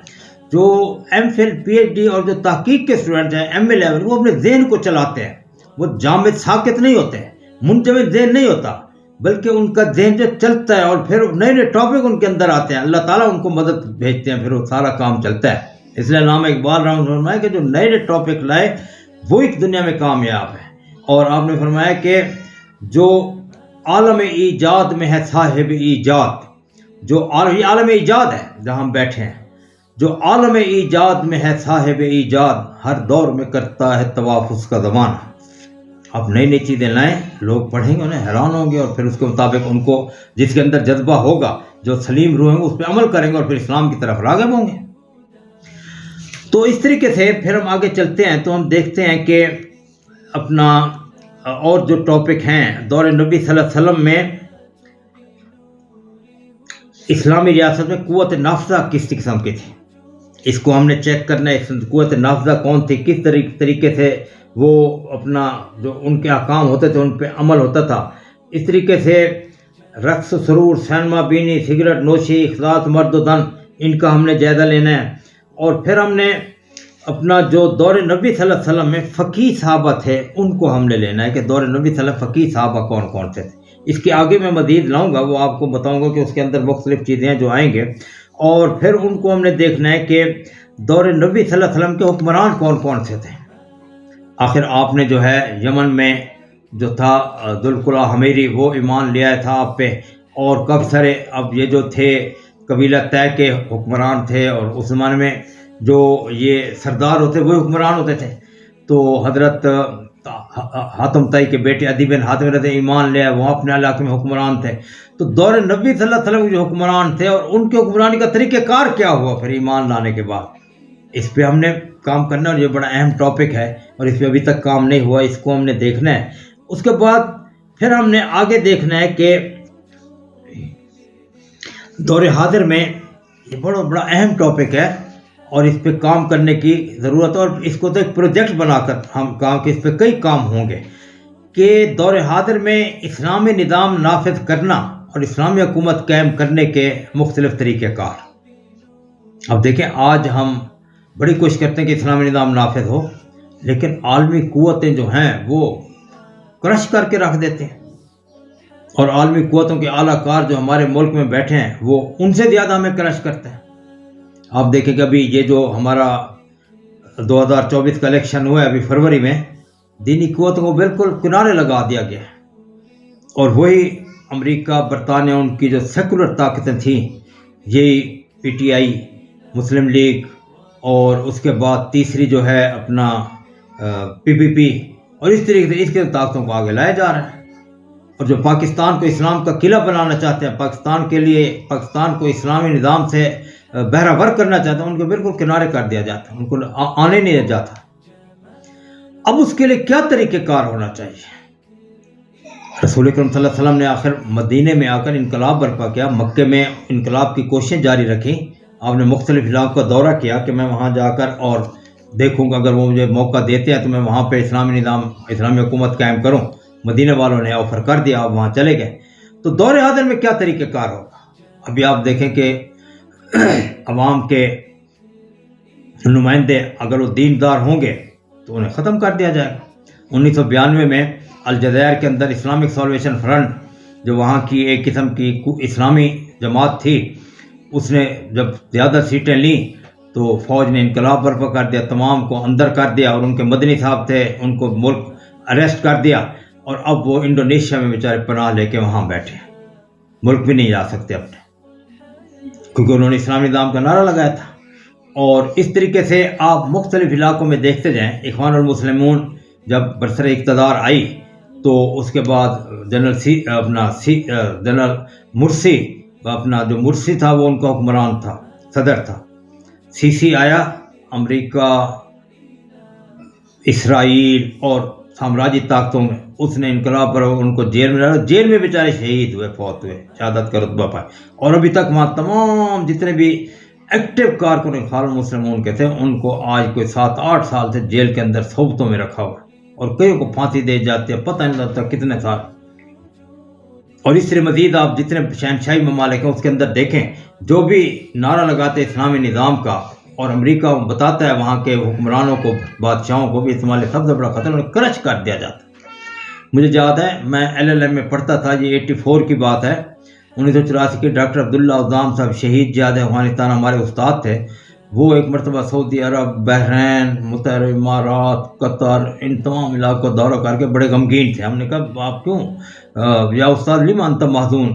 جو ایم فل PhD اور جو تحقیق کے اسٹوڈنٹ ہیں MA لیول، وہ اپنے ذہن کو چلاتے ہیں، وہ جامد ساکت نہیں ہوتے ہیں، منجمد ذہن نہیں ہوتا، بلکہ ان کا ذہن جو چلتا ہے اور پھر نئے نئے ٹاپک ان کے اندر آتے ہیں، اللہ تعالیٰ ان کو مدد بھیجتے ہیں، پھر وہ سارا کام چلتا ہے. اس لیے علامہ اقبال رحمۃ اللہ فرمایا کہ جو نئے نئے ٹاپک لائے وہ ایک دنیا میں کامیاب ہے. اور آپ نے فرمایا کہ جو عالم ایجاد میں ہے صاحب ایجاد، جو عالم ایجاد ہے جہاں ہم بیٹھے ہیں، جو عالم ایجاد میں ہے صاحب ایجاد، ہر دور میں کرتا ہے طواف اس کا زمانہ. اب نئی نئی چیزیں لائیں، لوگ پڑھیں گے انہیں حیران ہوں گے، اور پھر اس کے مطابق ان کو جس کے اندر جذبہ ہوگا، جو سلیم روح ہیں اس پہ عمل کریں گے اور پھر اسلام کی طرف راغب ہوں گے. تو اس طریقے سے پھر ہم آگے چلتے ہیں تو ہم دیکھتے ہیں کہ اپنا اور جو ٹاپک ہیں دور نبی صلی اللہ علیہ وسلم میں اسلامی ریاست میں قوت نافذہ کس قسم کی تھی، اس کو ہم نے چیک کرنا ہے. قوت نافذہ کون تھی، کس طریقے سے وہ اپنا جو ان کے احکام ہوتے تھے ان پہ عمل ہوتا تھا. اس طریقے سے رقص سرور، سینما بینی، سگریٹ نوشی، اخلاط مرد و دن، ان کا ہم نے جائزہ لینا ہے. اور پھر ہم نے اپنا جو دور نبی صلی اللہ علیہ وسلم میں فقیہ صحابہ تھے ان کو ہم نے لینا ہے کہ دور نبی صلی اللہ علیہ وسلم فقیہ صحابہ کون کون سے تھے. اس کے آگے میں مزید لاؤں گا، وہ آپ کو بتاؤں گا کہ اس کے اندر مختلف چیزیں جو آئیں گے. اور پھر ان کو ہم نے دیکھنا ہے کہ دور نبی صلی اللہ علیہ وسلم کے حکمران کون کون سے تھے. آخر آپ نے جو ہے یمن میں جو تھا ذوالقلع حمیری وہ ایمان لیا تھا آپ پہ، اور کب سرے اب یہ جو تھے قبیلہ طے کے حکمران تھے، اور اس زمانے میں جو یہ سردار ہوتے وہی حکمران ہوتے تھے. تو حضرت حاتم طائی کے بیٹے عدی بن حاتم رضی ایمان لے آئے، وہ اپنے علاقے میں حکمران تھے. تو دور نبی صلی اللہ علیہ وسلم کے جو حکمران تھے اور ان کے حکمرانی کا طریقہ کار کیا ہوا پھر ایمان لانے کے بعد، اس پہ ہم نے کام کرنا ہے. اور یہ بڑا اہم ٹاپک ہے اور اس پہ ابھی تک کام نہیں ہوا، اس کو ہم نے دیکھنا ہے. اس کے بعد پھر ہم نے آگے دیکھنا ہے کہ دور حاضر میں یہ بڑا اہم ٹاپک ہے اور اس پہ کام کرنے کی ضرورت ہے. اور اس کو تو ایک پروجیکٹ بنا کر ہم کام کہ اس پہ کئی کام ہوں گے کہ دور حاضر میں اسلامی نظام نافذ کرنا اور اسلامی حکومت قائم کرنے کے مختلف طریقہ کار. اب دیکھیں، آج ہم بڑی کوشش کرتے ہیں کہ اسلامی نظام نافذ ہو، لیکن عالمی قوتیں جو ہیں وہ کرش کر کے رکھ دیتے ہیں، اور عالمی قوتوں کے اعلیٰ کار جو ہمارے ملک میں بیٹھے ہیں وہ ان سے زیادہ ہمیں کرش کرتے ہیں. آپ دیکھیں کہ ابھی یہ جو ہمارا 2024 کا الیکشن ہوا ہے ابھی فروری میں، دینی قوتوں کو بالکل کنارے لگا دیا گیا ہے، اور وہی امریکہ، برطانیہ، ان کی جو سیکولر طاقتیں تھیں، یہی P T I, Muslim league, اور اس کے بعد تیسری جو ہے اپنا پی پی پی، اور اس طریقے سے اس کے طاقتوں کو آگے لایا جا رہا ہے. اور جو پاکستان کو اسلام کا قلعہ بنانا چاہتے ہیں، پاکستان کے لیے پاکستان کو اسلامی نظام سے بہرہ کرنا چاہتے ہیں، ان کو بالکل کنارے کر دیا جاتا ہے، ان کو آنے نہیں جاتا. اب اس کے لیے کیا طریقہ کار ہونا چاہیے؟ رسول اکرم صلی اللہ علیہ وسلم نے آخر مدینے میں آ کر انقلاب برپا کیا، مکے میں انقلاب کی کوششیں جاری رکھیں. آپ نے مختلف علاقوں کا دورہ کیا کہ میں وہاں جا کر اور دیکھوں گا، اگر وہ مجھے موقع دیتے ہیں تو میں وہاں پہ اسلامی نظام، اسلامی حکومت قائم کروں. مدینہ والوں نے آفر کر دیا، آپ وہاں چلے گئے. تو دور حاضر میں کیا طریقہ کار ہوگا؟ ابھی آپ دیکھیں کہ عوام کے نمائندے اگر وہ دیندار ہوں گے تو انہیں ختم کر دیا جائے گا. 1992 میں الجزائر کے اندر اسلامک سالویشن فرنٹ، جو وہاں کی ایک قسم کی اسلامی جماعت تھی، اس نے جب زیادہ سیٹیں لیں تو فوج نے انقلاب برپا کر دیا، تمام کو اندر کر دیا، اور ان کے مدنی صاحب تھے ان کو ملک اریسٹ کر دیا، اور اب وہ انڈونیشیا میں بیچارے پناہ لے کے وہاں بیٹھے ہیں، ملک بھی نہیں جا سکتے اپنے، کیونکہ انہوں نے اسلامی نظام کا نعرہ لگایا تھا. اور اس طریقے سے آپ مختلف علاقوں میں دیکھتے جائیں. اخوان المسلمون جب برسر اقتدار آئی تو اس کے بعد جنرل مرسی، اپنا جو مرسی تھا وہ ان کا حکمران تھا، صدر تھا. سی سی آیا، امریکہ، اسرائیل اور سامراجی طاقتوں میں، اس نے انقلاب پر ان کو جیل میں ڈالا، جیل میں بیچارے شہید ہوئے، فوت ہوئے، شہادت کا رتبہ پائے. اور ابھی تک وہاں تمام جتنے بھی ایکٹیو کارکن اخوان المسلمون کے تھے ان کو آج کوئی 7-8 سال سے جیل کے اندر صوبتوں میں رکھا ہوا، اور کئیوں کو پھانسی دے جاتی ہے، پتہ نہیں لگتا کتنے سال. اور اس سے مزید آپ جتنے شہنشاہی ممالک ہیں اس کے اندر دیکھیں، جو بھی نعرہ لگاتے اسلامی نظام کا، اور امریکہ بتاتا ہے وہاں کے حکمرانوں کو، بادشاہوں کو بھی استعمال سب سے بڑا خطر انہیں کرچ کر دیا جاتا ہے. مجھے یاد ہے میں LLM میں پڑھتا تھا، یہ 84 کی بات ہے، 1984 کے ڈاکٹر عبداللہ اعظم صاحب شہید جہاد افغانستان ہمارے استاد تھے. وہ ایک مرتبہ سعودی عرب، بحرین، متحدہ امارات، قطر، ان تمام علاقوں کا دورہ کر کے بڑے غمگین تھے. ہم نے کہا آپ کیوں یا استاد لما انت محزون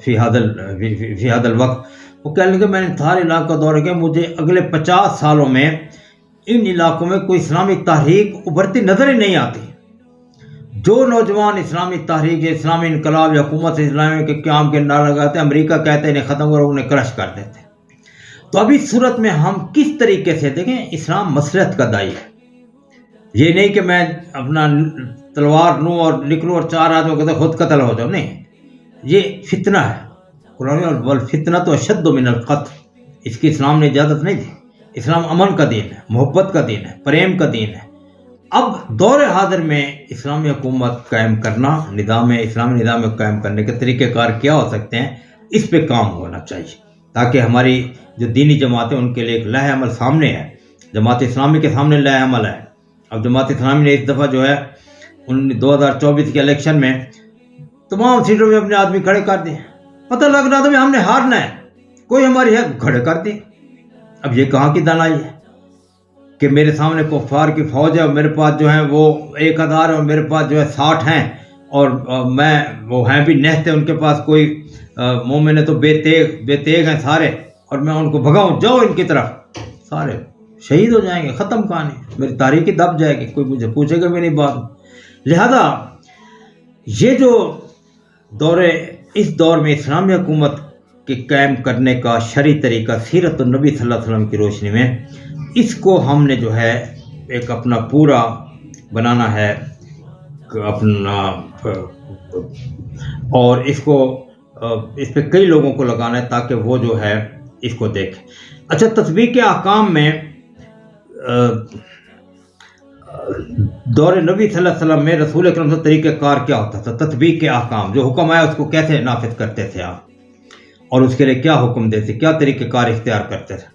فی هذا الوقت؟ وہ کہنے لگے میں نے سارے علاقوں کا دورہ کیا، مجھے اگلے 50 سالوں میں ان علاقوں میں کوئی اسلامی تحریک ابھرتی نظر ہی نہیں آتی. جو نوجوان اسلامی تحریک، اسلامی انقلاب یا حکومت اسلامی کے قیام کے نعرہ لگاتے ہیں، امریکہ کہتے ہیں انہیں ختم کرو، انہیں کرش کر دیتے ہیں. تو اب اس صورت میں ہم کس طریقے سے دیکھیں، اسلام مصلحت کا دائی ہے. یہ نہیں کہ میں اپنا تلوار لوں اور نکلوں اور 4 آدمیوں کو خود قتل ہو جاؤ، نہیں، یہ فتنہ ہے. قرآن والفتنہ تو اشد من القتل، اس کی اسلام نے اجازت نہیں دی. اسلام امن کا دین ہے، محبت کا دین ہے، پریم کا دین ہے. اب دور حاضر میں اسلامی حکومت قائم کرنا، اسلامی نظام قائم کرنے کے طریقہ کار کیا ہو سکتے ہیں، اس پہ کام ہونا چاہیے، تاکہ ہماری جو دینی جماعتیں ان کے لیے ایک لائحہ عمل سامنے ہے. جماعت اسلامی کے سامنے لائحہ عمل ہے. اب جماعت اسلامی نے اس دفعہ جو ہے 2024 کے الیکشن میں تمام سیٹوں میں اپنے آدمی کھڑے کر دیے. پتہ لگ رہا تھا ہم نے ہارنا ہے، کوئی ہماری حق کھڑے کر دی. اب یہ کہاں کی دانائی ہے کہ میرے سامنے کفار کی فوج ہے اور میرے پاس جو ہے وہ 1000 اور میرے پاس جو ہے 60 ہیں، اور میں وہ ہیں بھی نہتے، ان کے پاس کوئی مومن ہے تو بے تیغ ہیں سارے، اور میں ان کو بھگاؤں جاؤ ان کی طرف، سارے شہید ہو جائیں گے، ختم کہانی، میری تاریخی دب جائے گی، کوئی مجھے پوچھے گا بھی نہیں بات۔ لہذا یہ جو اس دور میں اسلامی حکومت کے قائم کرنے کا شرعی طریقہ سیرت النبی صلی اللہ علیہ وسلم کی روشنی میں، اس کو ہم نے جو ہے ایک اپنا پورا بنانا ہے اپنا، اور اس پہ کئی لوگوں کو لگانا ہے تاکہ وہ جو ہے اس کو دیکھیں۔ اچھا، تطبیق احکام میں دور نبی صلی اللہ علیہ وسلم میں رسول اکرم صلی اللہ علیہ وسلم طریقہ کار کیا ہوتا تھا؟ تطبیق کے احکام، جو حکم آیا اس کو کیسے نافذ کرتے تھے آپ، اور اس کے لیے کیا حکم دیتے، کیا طریقہ کار اختیار کرتے تھے؟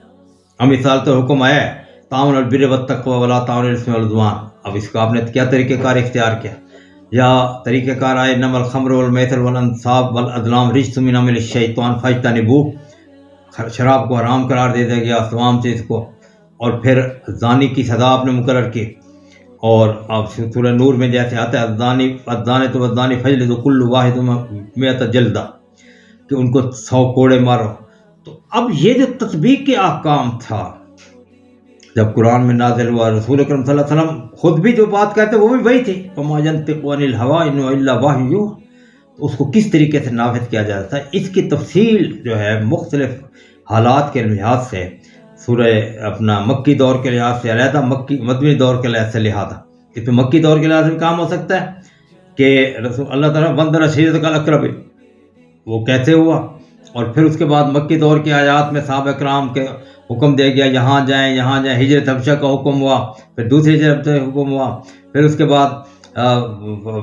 ہم مثال تو حکم آیا ہے تعاون البر والتقوی ولا تعاون الاسم والعدوان، اب اس کا آپ نے کیا طریقہ کار اختیار کیا؟ یا طریقہ کار آئے انما الخمر والمیسر والانصاب والازلام رجس من عمل الشیطان فاجتنبوہ، شراب کو حرام قرار دے دیا گیا تمام چیز کو، اور پھر زانی کی سزا آپ نے مقرر کی، اور آپ سورہ نور میں جیسے آتا ہے الزانیۃ والزانی فاجلدوا کل واحد مئۃ جلدہ، کہ ان کو 100 کوڑے مارو۔ تو اب یہ جو تطبیق کے احکام تھا، جب قرآن میں نازل ہوا، رسول اکرم صلی اللہ علیہ وسلم خود بھی جو بات کہتے وہ بھی وہی تھی، وما ينطق عن الهوى ان هو الا وحی یوحى، اس کو کس طریقے سے نافذ کیا جاتا ہے، اس کی تفصیل جو ہے مختلف حالات کے لحاظ سے، سورہ اپنا مکی دور کے لحاظ سے علیحدہ، مدنی دور کے لحاظ سے لہٰذا اس پہ مکی دور کے لحاظ سے کام ہو سکتا ہے کہ رسول اللہ تعالیٰ بندر شریعت کا اقرب، وہ کیسے ہوا، اور پھر اس کے بعد مکی دور کی آیات میں صحابہ کرام کے حکم دیا گیا یہاں جائیں ہجرت حبشہ کا حکم ہوا، پھر دوسری ہجرت کا حکم ہوا، پھر اس کے بعد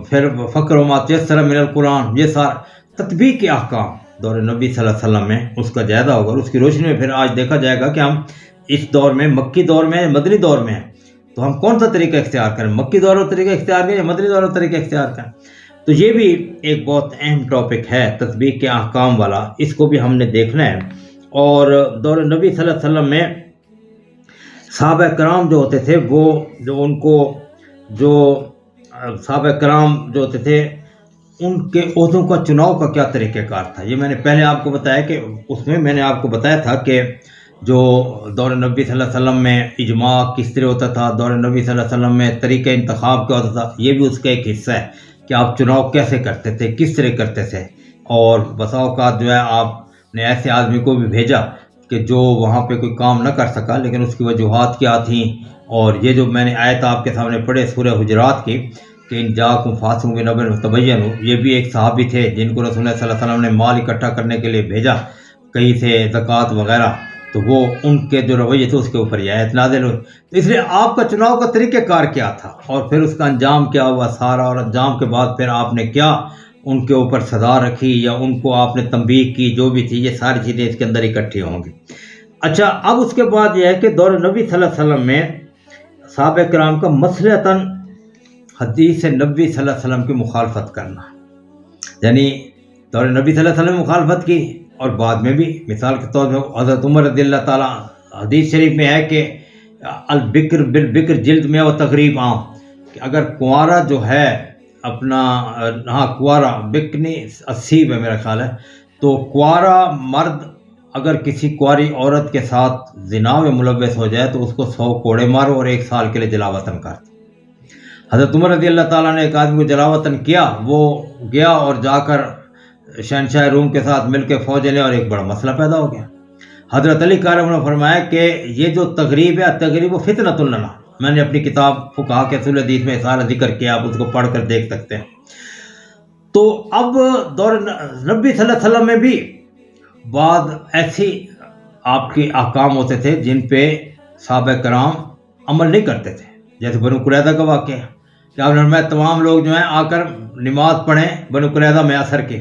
پھر فقر و ما تیسر من القرآن، یہ سارا تطبیق کے احکام دور نبی صلی اللہ علیہ وسلم میں اس کا جائزہ ہوگا، اور اس کی روشنی میں پھر آج دیکھا جائے گا کہ ہم اس دور میں مکی دور میں مدنی دور میں ہیں، تو ہم کون سا طریقہ اختیار کریں، مکی دور اور طریقہ اختیار کریں یا مدنی دور اور طریقہ اختیار کریں؟ تو یہ بھی ایک بہت اہم ٹاپک ہے تطبیق کے احکام والا، اس کو بھی ہم نے دیکھنا ہے۔ اور دور نبی صلی اللہ علیہ وسلم میں صحابہ کرام جو ہوتے تھے، وہ جو صحابہ کرام جو ہوتے تھے ان کے عہدوں کا چناؤ کا کیا طریقہ کار تھا، یہ میں نے پہلے آپ کو بتایا کہ اس میں میں نے آپ کو بتایا تھا کہ جو دور نبی صلی اللہ علیہ وسلم میں اجماع کس طرح ہوتا تھا، دور نبی صلی اللہ علیہ وسلم میں طریقہ انتخاب کیا ہوتا تھا، یہ بھی اس کا ایک حصہ ہے کہ آپ چناؤ کیسے کرتے تھے، کس طرح کرتے تھے۔ اور بسا اوقات جو ہے آپ نے ایسے آدمی کو بھی بھیجا کہ جو وہاں پہ کوئی کام نہ کر سکا، لیکن اس کی وجوہات کیا تھیں، اور یہ جو میں نے آیت آپ کے سامنے پڑھے سورہ حجرات کی کہ ان جاءکم فاسق بنبأ فتبینوا، یہ بھی ایک صحابی تھے جن کو رسول اللہ صلی اللہ علیہ وسلم نے مال اکٹھا کرنے کے لیے بھیجا کہیں سے زکوٰۃ وغیرہ، تو وہ ان کے جو رویے تھے اس کے اوپر یہ آیت نازل ہوئی۔ تو اس لیے آپ کا چناؤ کا طریقہ کار کیا تھا، اور پھر اس کا انجام کیا ہوا سارا، اور انجام کے بعد پھر آپ نے کیا ان کے اوپر سزا رکھی یا ان کو آپ نے تنبیہ کی، جو بھی تھی، یہ ساری چیزیں اس کے اندر اکٹھی ہوں گی۔ اچھا، اب اس کے بعد یہ ہے کہ دور نبی صلی اللہ علیہ وسلم میں صحابہ کرام کا مصلحتاً حدیث نبی صلی اللہ علیہ وسلم کی مخالفت کرنا، یعنی دور نبی صلی اللہ علیہ وسلم نے مخالفت کی، اور بعد میں بھی مثال کے طور پر حضرت عمر رضی اللہ تعالیٰ، حدیث شریف میں ہے کہ البکر بالبکر جلد میں و تغریب عام، کہ اگر کنوارا جو ہے اپنا، کنوارا بکنی 80 ہے میرا خیال ہے، تو کنوارا مرد اگر کسی کنواری عورت کے ساتھ زنا میں ملوث ہو جائے تو اس کو 100 کوڑے مارو اور 1 سال کے لیے جلا وطن کر دو۔ حضرت عمر رضی اللہ تعالیٰ نے ایک آدمی کو جلا وطن کیا، وہ گیا اور جا کر شہنشاہ روم کے ساتھ مل کے فوج لے، اور ایک بڑا مسئلہ پیدا ہو گیا۔ حضرت علی قارئ نے فرمایا کہ یہ جو تغریب ہے، تغریب و فتنۃ لنا، میں نے اپنی کتاب فقہا کے اصول حدیث میں سارا ذکر کیا، آپ اس کو پڑھ کر دیکھ سکتے ہیں۔ تو اب دور نبی صلی اللہ علیہ وسلم میں بھی بعض ایسی آپ کے احکام ہوتے تھے جن پہ صحابہ کرام عمل نہیں کرتے تھے، جیسے بنو قریظہ کا واقعہ ہے کہ آپ نے فرمایا تمام لوگ جو ہیں آ کر نماز پڑھیں بنو قریظہ میں عصر کی،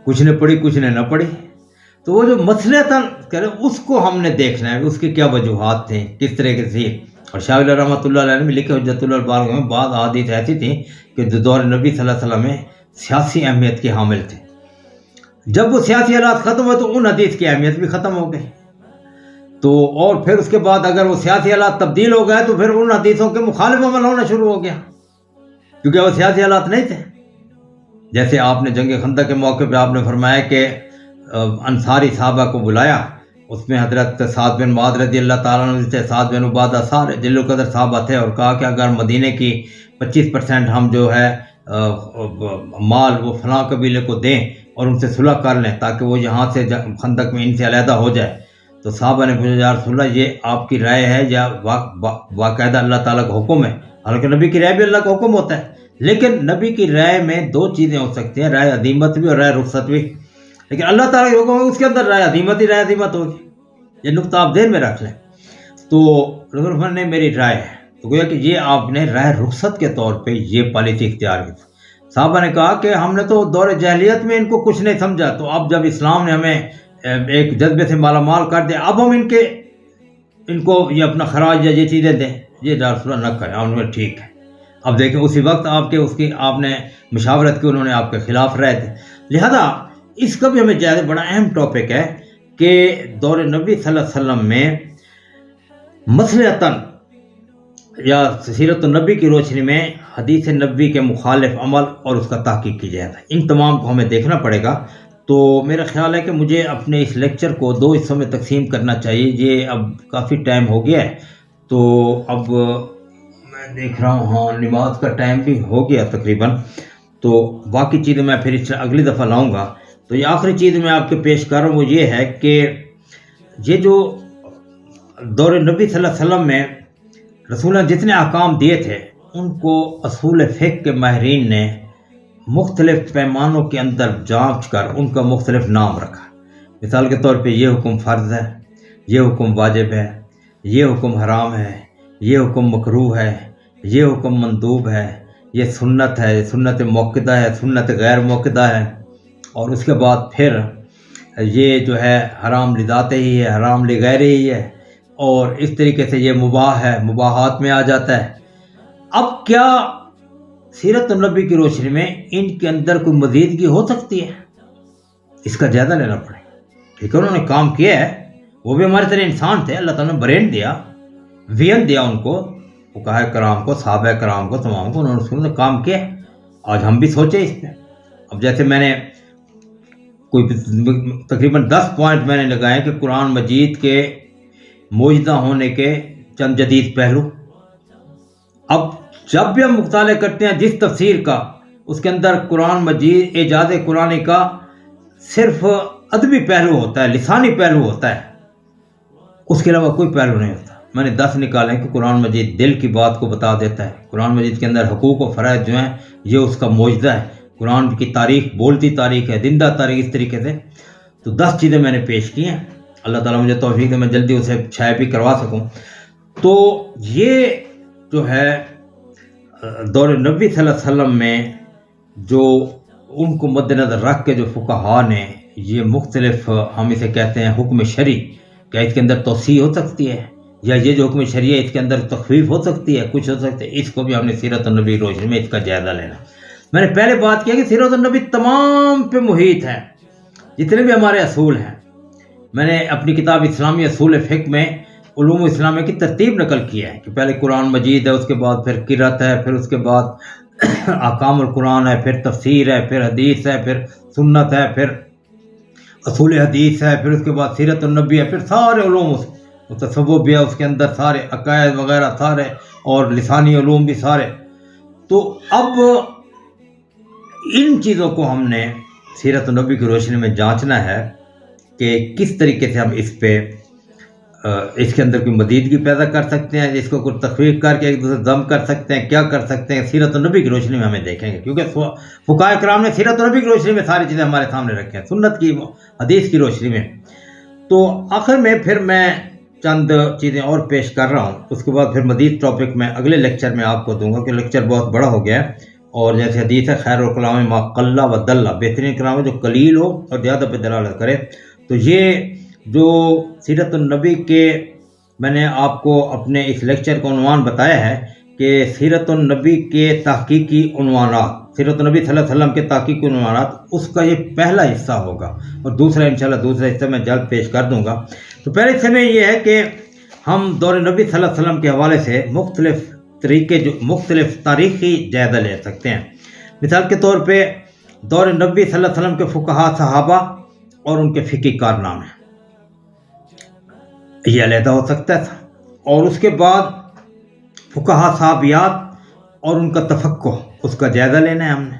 کچھ نے پڑھی کچھ نے نہ پڑھی۔ تو وہ جو مسئلہ تھا کہ اس کو ہم نے دیکھنا ہے، اس کی کیا وجوہات تھیں، کس طرح کی تھی۔ اور شاہ ولی رحمۃ اللہ علیہ نے بھی لکھے حجت اللہ البالغ میں بعض احادیث ایسی تھیں کہ جو دور نبی صلی اللہ علیہ وسلم میں سیاسی اہمیت کے حامل تھے، جب وہ سیاسی حالات ختم ہوئے تو ان حدیث کی اہمیت بھی ختم ہو گئی۔ تو اور پھر اس کے بعد اگر وہ سیاسی حالات تبدیل ہو گئے تو پھر ان حدیثوں کے مخالف عمل ہونا شروع ہو گیا، کیونکہ وہ سیاسی حالات نہیں تھے۔ جیسے آپ نے جنگ خندق کے موقع پہ آپ نے فرمایا کہ انصاری صحابہ کو بلایا، اس میں حضرت سعد بن معاذ رضی اللہ تعالیٰ عنہ سے سعد بن عبادہ سارے جل القدر صحابہ تھے، اور کہا کہ اگر مدینے کی 25% ہم جو ہے مال وہ فلاں قبیلے کو دیں اور ان سے صلح کر لیں تاکہ وہ یہاں سے خندق میں ان سے علیحدہ ہو جائے، تو صحابہ نے پوچھا یا رسول اللہ یہ آپ کی رائے ہے یا باقاعدہ اللہ تعالیٰ کا حکم ہے؟ حالانکہ نبی کی رائے بھی اللہ کا حکم ہوتا ہے، لیکن نبی کی رائے میں 2 چیزیں ہو سکتی ہیں، رائے عدیمت بھی اور رائے رخصت بھی، لیکن اللہ تعالیٰ کے حکم ہے اس کے اندر رائے عدیمت ہی رائے عدیمت ہوگی، یہ نقطہ آپ ذہن میں رکھ لیں۔ تو رسول اللہ نے میری رائے ہے، تو گویا کہ یہ آپ نے رائے رخصت کے طور پہ یہ پالیسی اختیار کی۔ صحابہ نے کہا کہ ہم نے تو دور جاہلیت میں ان کو کچھ نہیں سمجھا، تو اب جب اسلام نے ہمیں ایک جذبے سے مالا مال کر دیا، اب ہم ان کو یہ اپنا خراج یا یہ چیزیں دیں، یہ رسول اللہ نہ کریں۔ ہم نے ٹھیک ہے۔ اب دیکھیں اسی وقت آپ نے مشاورت کی، انہوں نے آپ کے خلاف رائے تھے، لہذا اس کا بھی ہمیں جائزہ بڑا اہم ٹاپک ہے کہ دور نبی صلی اللہ علیہ وسلم میں مصلحتاً یا سیرت النبی کی روشنی میں حدیث نبی کے مخالف عمل اور اس کا تحقیق کی جائے، ان تمام کو ہمیں دیکھنا پڑے گا۔ تو میرا خیال ہے کہ مجھے اپنے اس لیکچر کو 2 حصوں میں تقسیم کرنا چاہیے، یہ اب کافی ٹائم ہو گیا ہے، تو اب میں دیکھ رہا ہوں ہاں نماز کا ٹائم بھی ہو گیا تقریباً، تو باقی چیزیں میں پھر اس سے اگلی دفعہ لاؤں گا۔ تو یہ آخری چیز میں آپ کے پیش کر رہا ہوں وہ یہ ہے کہ یہ جو دور نبی صلی اللہ علیہ وسلم میں رسول اللہ جتنے احکام دیے تھے ان کو اصول فقہ کے ماہرین نے مختلف پیمانوں کے اندر جانچ کر ان کا مختلف نام رکھا۔ مثال کے طور پہ یہ حکم فرض ہے، یہ حکم واجب ہے، یہ حکم حرام ہے، یہ حکم مکروہ ہے، یہ حکم مندوب ہے، یہ سنت ہے، یہ سنت موقدہ ہے، سنت غیر موقدہ ہے، اور اس کے بعد پھر یہ جو ہے حرام لذاتے ہی ہے، حرام لغیر ہی ہے، اور اس طریقے سے یہ مباح ہے، مباحات میں آ جاتا ہے۔ اب کیا سیرت النبی کی روشنی میں ان کے اندر کوئی مزیدگی ہو سکتی ہے؟ اس کا جائزہ لینا پڑے گا۔ ٹھیک ہے، انہوں نے کام کیا ہے، وہ بھی ہمارے طرح انسان تھے، اللہ تعالیٰ نے برین دیا، وین دیا ان کو، فقہاء کرام کو، صحابہ کرام کو، تمام کو، انہوں نے کام کیا ہے۔ آج ہم بھی سوچیں اس پہ۔ اب جیسے میں نے کوئی تقریباً 10 پوائنٹ میں نے لگائے کہ قرآن مجید کے موجودہ ہونے کے چند جدید پہلو۔ اب جب بھی ہم مطالعہ کرتے ہیں جس تفسیر کا، اس کے اندر قرآن مجید اعجاز قرآنی کا صرف ادبی پہلو ہوتا ہے، لسانی پہلو ہوتا ہے، اس کے علاوہ کوئی پہلو نہیں ہوتا۔ میں نے 10 نکالے کہ قرآن مجید دل کی بات کو بتا دیتا ہے، قرآن مجید کے اندر حقوق و فرائض جو ہیں یہ اس کا معجزہ ہے، قرآن کی تاریخ بولتی تاریخ ہے، زندہ تاریخ، اس طریقے سے۔ تو 10 چیزیں میں نے پیش کی ہیں، اللہ تعالیٰ مجھے توفیق دے میں جلدی اسے چھایا بھی کروا سکوں۔ تو یہ جو ہے دور نبی صلی اللہ علیہ وسلم میں جو ان کو مد نظر رکھ کے جو فقہاء نے یہ مختلف، ہم اسے کہتے ہیں حکم شرعی، کیا اس کے اندر توسیع ہو سکتی ہے، یا یہ جو حکم شرعی ہے اس کے اندر تخفیف ہو سکتی ہے، کچھ ہو سکتا ہے، اس کو بھی ہم نے سیرت النبی روشنی میں اس کا جائزہ لینا۔ میں نے پہلے بات کیا کہ سیرت النبی تمام پہ محیط ہے، جتنے بھی ہمارے اصول ہیں۔ میں نے اپنی کتاب اسلامی اصول فقہ میں علوم اسلامیہ کی ترتیب نقل کی ہے کہ پہلے قرآن مجید ہے، اس کے بعد پھر قرأت ہے، پھر اس کے بعد احکام القرآن ہے، پھر تفسیر ہے، پھر حدیث ہے، پھر سنت ہے، پھر اصول حدیث ہے، پھر اس کے بعد سیرت النبی ہے، پھر سارے علوم، تصوف بھی ہے اس کے اندر، سارے عقائد وغیرہ سارے، اور لسانی علوم بھی سارے۔ تو اب ان چیزوں کو ہم نے سیرت النبی کی روشنی میں جانچنا ہے کہ کس طریقے سے ہم اس کے اندر کوئی مزیدگی پیدا کر سکتے ہیں، اس کو کوئی تخفیف کر کے ایک دوسرے ضم کر سکتے ہیں، کیا کر سکتے ہیں، سیرت النبی کی روشنی میں ہمیں دیکھیں گے، کیونکہ فقہاء کرام نے سیرت النبی کی روشنی میں ساری چیزیں ہمارے سامنے رکھی ہیں، سنت کی، حدیث کی روشنی میں۔ تو آخر میں پھر میں چند چیزیں اور پیش کر رہا ہوں، اس کے بعد پھر مزید ٹاپک میں اگلے لیکچر میں آپ کو دوں گا، کہ لیکچر بہت بڑا ہو گیا ہے، اور جیسے حدیث ہے خیر الکلام ما قل و دل، بہترین کلام ہے جو قلیل ہو اور زیادہ پہ دلالت کرے۔ تو یہ جو سیرت النبی کے میں نے آپ کو اپنے اس لیکچر کا عنوان بتایا ہے کہ سیرت النبی کے تحقیقی عنوانات، سیرت النبی صلی اللہ علیہ وسلم کے تحقیقی عنوانات، اس کا یہ پہلا حصہ ہوگا، اور دوسرا انشاءاللہ دوسرا حصہ میں جلد پیش کر دوں گا۔ تو پہلے حصے میں یہ ہے کہ ہم دور نبی صلی اللہ علیہ وسلم کے حوالے سے مختلف طریقے، جو مختلف تاریخی جائزہ لے سکتے ہیں۔ مثال کے طور پہ دور نبی صلی اللہ علیہ وسلم کے فقہا صحابہ اور ان کے فقہی کارنامے، یہ علیحدہ ہو سکتا تھا، اور اس کے بعد فقہا صحابیات اور ان کا تفقہ، اس کا جائزہ لینا ہے ہم نے،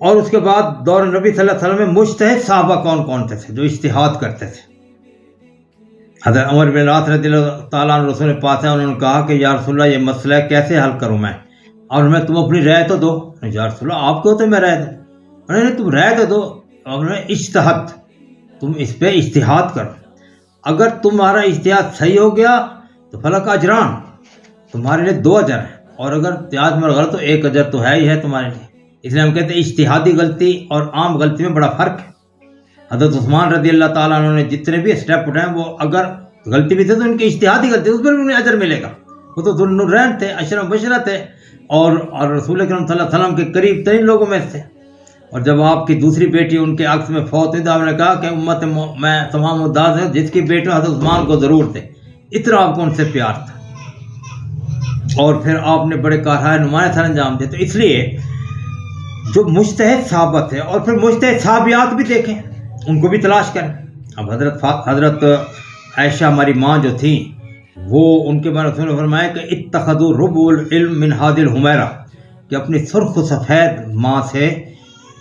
اور اس کے بعد دور نبی صلی اللہ علیہ وسلم میں مجتہد صحابہ کون کون تھے جو اجتہاد کرتے تھے۔ حضرت عمر بن العاص رضی اللہ تعالیٰ عنہ رسول پاس ہے، انہوں نے کہا کہ یا رسول اللہ یہ مسئلہ کیسے حل کروں میں، اور میں تم اپنی رائے تو دو۔ یا رسول اللہ آپ کو تو میں رائے دوں، انہوں نے تم رائے تو دو، اور اجتہاد، تم اس پہ اجتہاد کرو، اگر تمہارا اجتہاد صحیح ہو گیا تو فلک اجران، تمہارے لیے 2 اجر ہیں، اور اگر اجتہاد میں غلط تو 1 اجر تو ہے ہی ہے تمہارے لیے۔ اس لیے ہم کہتے ہیں اجتہادی غلطی اور عام غلطی میں بڑا فرق ہے۔ حضرت عثمان رضی اللہ تعالیٰ عنہ نے جتنے بھی اسٹیپ اٹھائے وہ اگر غلطی بھی تھے تو ان کی اجتہادی غلطی، اس پر بھی انہیں اجر ملے گا، وہ تو ذوالنورین تھے، عشرہ مبشرہ تھے، اور رسول اکرم صلی اللہ علیہ وسلم کے قریب ترین لوگوں میں تھے۔ اور جب آپ کی دوسری بیٹی ان کے عکس میں فوت ہوئی تو آپ نے کہا کہ امت میں تمام مداز ہے جس کی بیٹی حضرت عثمان کو ضرور تھے، اتنا آپ کو ان سے پیار تھا، اور پھر آپ نے بڑے کارہائے نمایاں سر انجام دیے۔ تو اس لیے جو مجتہد صحابہ تھے اور پھر مجتہد صحابیات بھی دیکھیں، ان کو بھی تلاش کریں۔ اب حضرت عائشہ ہماری ماں جو تھیں، وہ ان کے بارے میں فرمایا کہ اتخذوا ربع العلم من هذه الحمیرہ، کہ اپنی سرخ و سفید ماں سے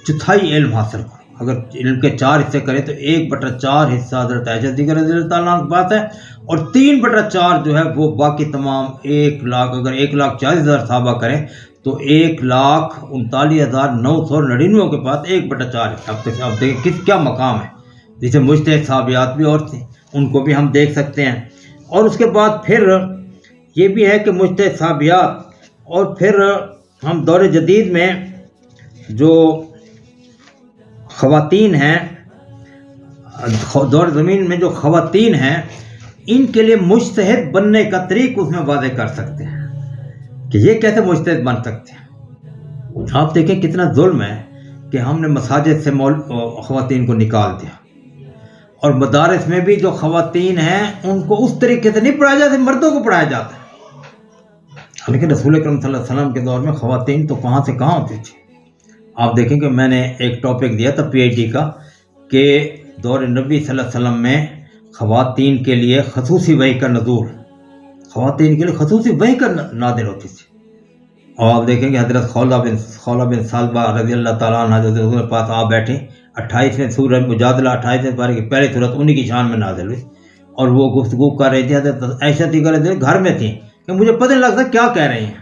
چوتھائی علم حاصل کرو۔ اگر علم کے 4 حصے کریں تو 1/4 حصہ حضرت عائشہ صدیقہ رضی اللہ تعالیٰ عنہ کی بات ہے، اور 3/4 جو ہے وہ باقی تمام 1 لاکھ، اگر 1,40,000 صحابہ کریں تو 1,39,999 کے پاس 1/4 ہے۔ اب دیکھیں کیا مقام ہے، جسے مجتہد صحابیات بھی اور تھیں، ان کو بھی ہم دیکھ سکتے ہیں۔ اور اس کے بعد پھر یہ بھی ہے کہ مجتہد صحابیات، اور پھر ہم دور جدید میں جو خواتین ہیں، دور زمین میں جو خواتین ہیں، ان کے لیے مجتہد بننے کا طریق اس میں واضح کر سکتے ہیں کہ یہ کیسے مجتہد بن سکتے ہیں۔ آپ دیکھیں کتنا ظلم ہے کہ ہم نے مساجد سے خواتین کو نکال دیا، اور مدارس میں بھی جو خواتین ہیں ان کو اس طریقے سے نہیں پڑھایا جاتا مردوں کو پڑھایا جاتا ہے۔ لیکن رسول اکرم صلی اللہ علیہ وسلم کے دور میں خواتین تو کہاں سے کہاں ہوتی تھی۔ آپ دیکھیں کہ میں نے ایک ٹاپک دیا تھا PhD کا کہ دور نبی صلی اللہ علیہ وسلم میں خواتین کے لیے خصوصی وحی کا نزول، خواتین کے لیے خصوصی وحی کا نازل ہوتی تھی۔ اور آپ دیکھیں کہ حضرت خولہ بن سالبہ رضی اللہ تعالیٰ عنہ حضرت کے پاس آپ بیٹھیں، 28ویں سورہ مجادلہ 28ویں پارے کی پہلی سورت انہی کی شان میں نازل ہوئی، اور وہ گفتگو کر رہی تھی، حضرت عائشہ صدیقہ رضی اللہ گھر میں تھیں کہ مجھے پتہ نہیں لگتا کیا کہہ رہی ہیں،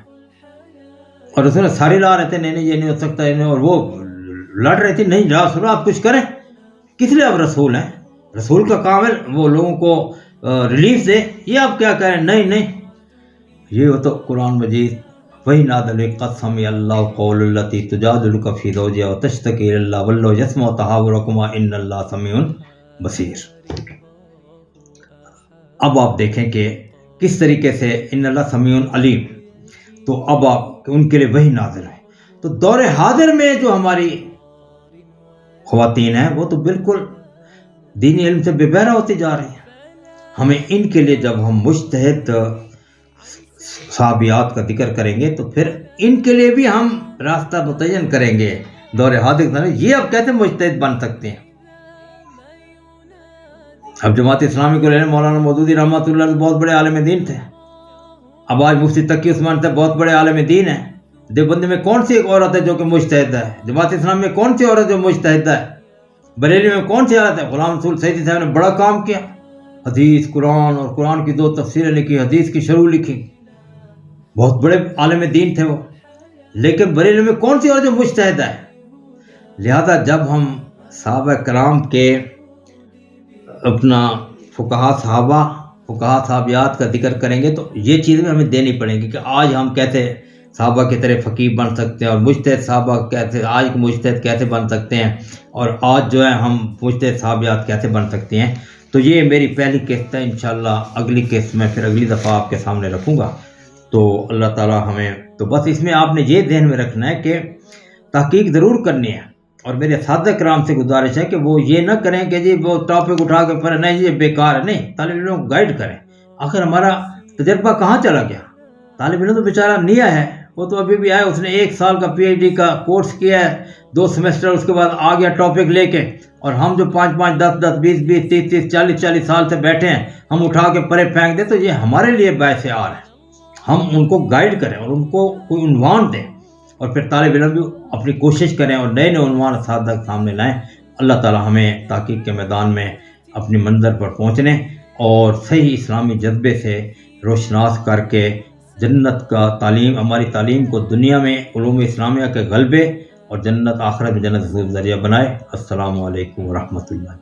اور رسول اللہ ساری لا رہے تھے نہیں یہ نہیں ہو سکتا، اور وہ لڑ رہی تھی نہیں یا رسول آپ کچھ کریں، کس لیے آپ رسول ہیں، رسول کا کام ہے وہ لوگوں کو ریلیف دے، یہ آپ کیا کہہ رہے ہیں، نہیں یہ ہو تو قرآن مجید وہی نازل ہوئی، قد سمع اللہ قول التی تجادلک فی زوجہا وتشتکی الی اللہ واللہ یسمع تحاورکما ان اللہ سمیع بصیر۔ اب آپ دیکھیں کہ کس طریقے سے ان اللہ سمیع علیم، تو اب آپ ان کے لیے وہی نازل ہے۔ تو دور حاضر میں جو ہماری خواتین ہیں وہ تو بالکل دینی علم سے بے بہرہ ہوتی جا رہی ہیں۔ ہمیں ان کے لیے جب ہم مجتہد صحابیات کا ذکر کریں گے تو پھر ان کے لیے بھی ہم راستہ متعین کریں گے دور حاضر، یہ اب کیسے مجتہد بن سکتے ہیں۔ اب جماعت اسلامی کو لینے مولانا مودودی رحمۃ اللہ علیہ بہت بڑے عالم دین تھے، اب آج مفتی تقی عثمان تھے بہت بڑے عالم دین ہیں۔ دیوبند میں کون سی ایک عورت ہے جو کہ مجتہد ہے؟ جماعت اسلام میں کون سی عورت جو مجتہد ہے؟ بریلی میں کون سی عورت ہے؟ غلام رسول سیدی صاحب نے بڑا کام کیا، حدیث قرآن اور قرآن کی 2 تفسیریں لکھی، حدیث کی شروع لکھی، بہت بڑے عالم دین تھے وہ، لیکن بریلی میں کون سی عورت جو مجتہد ہے؟ لہذا جب ہم صحابہ کرام کے اپنا فقہا صحابیات کا ذکر کریں گے تو یہ چیزیں ہمیں دینی پڑیں گی کہ آج ہم کیسے صحابہ کی طرح فقیہ بن سکتے ہیں، اور مجتہد صحابہ کیسے، آج کے مجتہد کیسے بن سکتے ہیں، اور آج جو ہے ہم مجتہد صحابیات کیسے بن سکتے ہیں۔ تو یہ میری پہلی قسط ہے، انشاءاللہ اگلی قسط میں پھر اگلی دفعہ آپ کے سامنے رکھوں گا۔ تو اللہ تعالیٰ ہمیں، تو بس اس میں آپ نے یہ ذہن میں رکھنا ہے کہ تحقیق ضرور کرنی ہے، اور میرے اساتذہ کرام سے گزارش ہے کہ وہ یہ نہ کریں کہ جی وہ ٹاپک اٹھا کے پڑھیں، نہیں یہ بیکار ہے، نہیں، طالب علموں کو گائیڈ کریں۔ آخر ہمارا تجربہ کہاں چلا گیا؟ طالب علم تو بیچارہ نیا ہے، وہ تو ابھی بھی آیا، اس نے 1 سال کا PhD کا کورس کیا ہے، 2 سیمسٹر، اس کے بعد آ گیا ٹاپک لے کے، اور ہم جو 5 10 10 20 30 40 سال سے بیٹھے ہیں، ہم اٹھا کے پرے پھینک دیں، تو یہ ہمارے لیے باعث آر ہے۔ ہم ان کو گائیڈ کریں اور ان کو کوئی عنوان دیں، اور پھر طالب علم بھی اپنی کوشش کریں اور نئے نئے عنوان اساتذہ کے سامنے لائیں۔ اللہ تعالی ہمیں تحقیق کے میدان میں اپنی منزل پر پہنچنے اور صحیح اسلامی جذبے سے روشناس کر کے جنت کا تعلیم، ہماری تعلیم کو دنیا میں علوم اسلامیہ کے غلبے اور جنت آخرت میں جنت ذریعہ بنائے۔ السلام علیکم ورحمۃ اللہ۔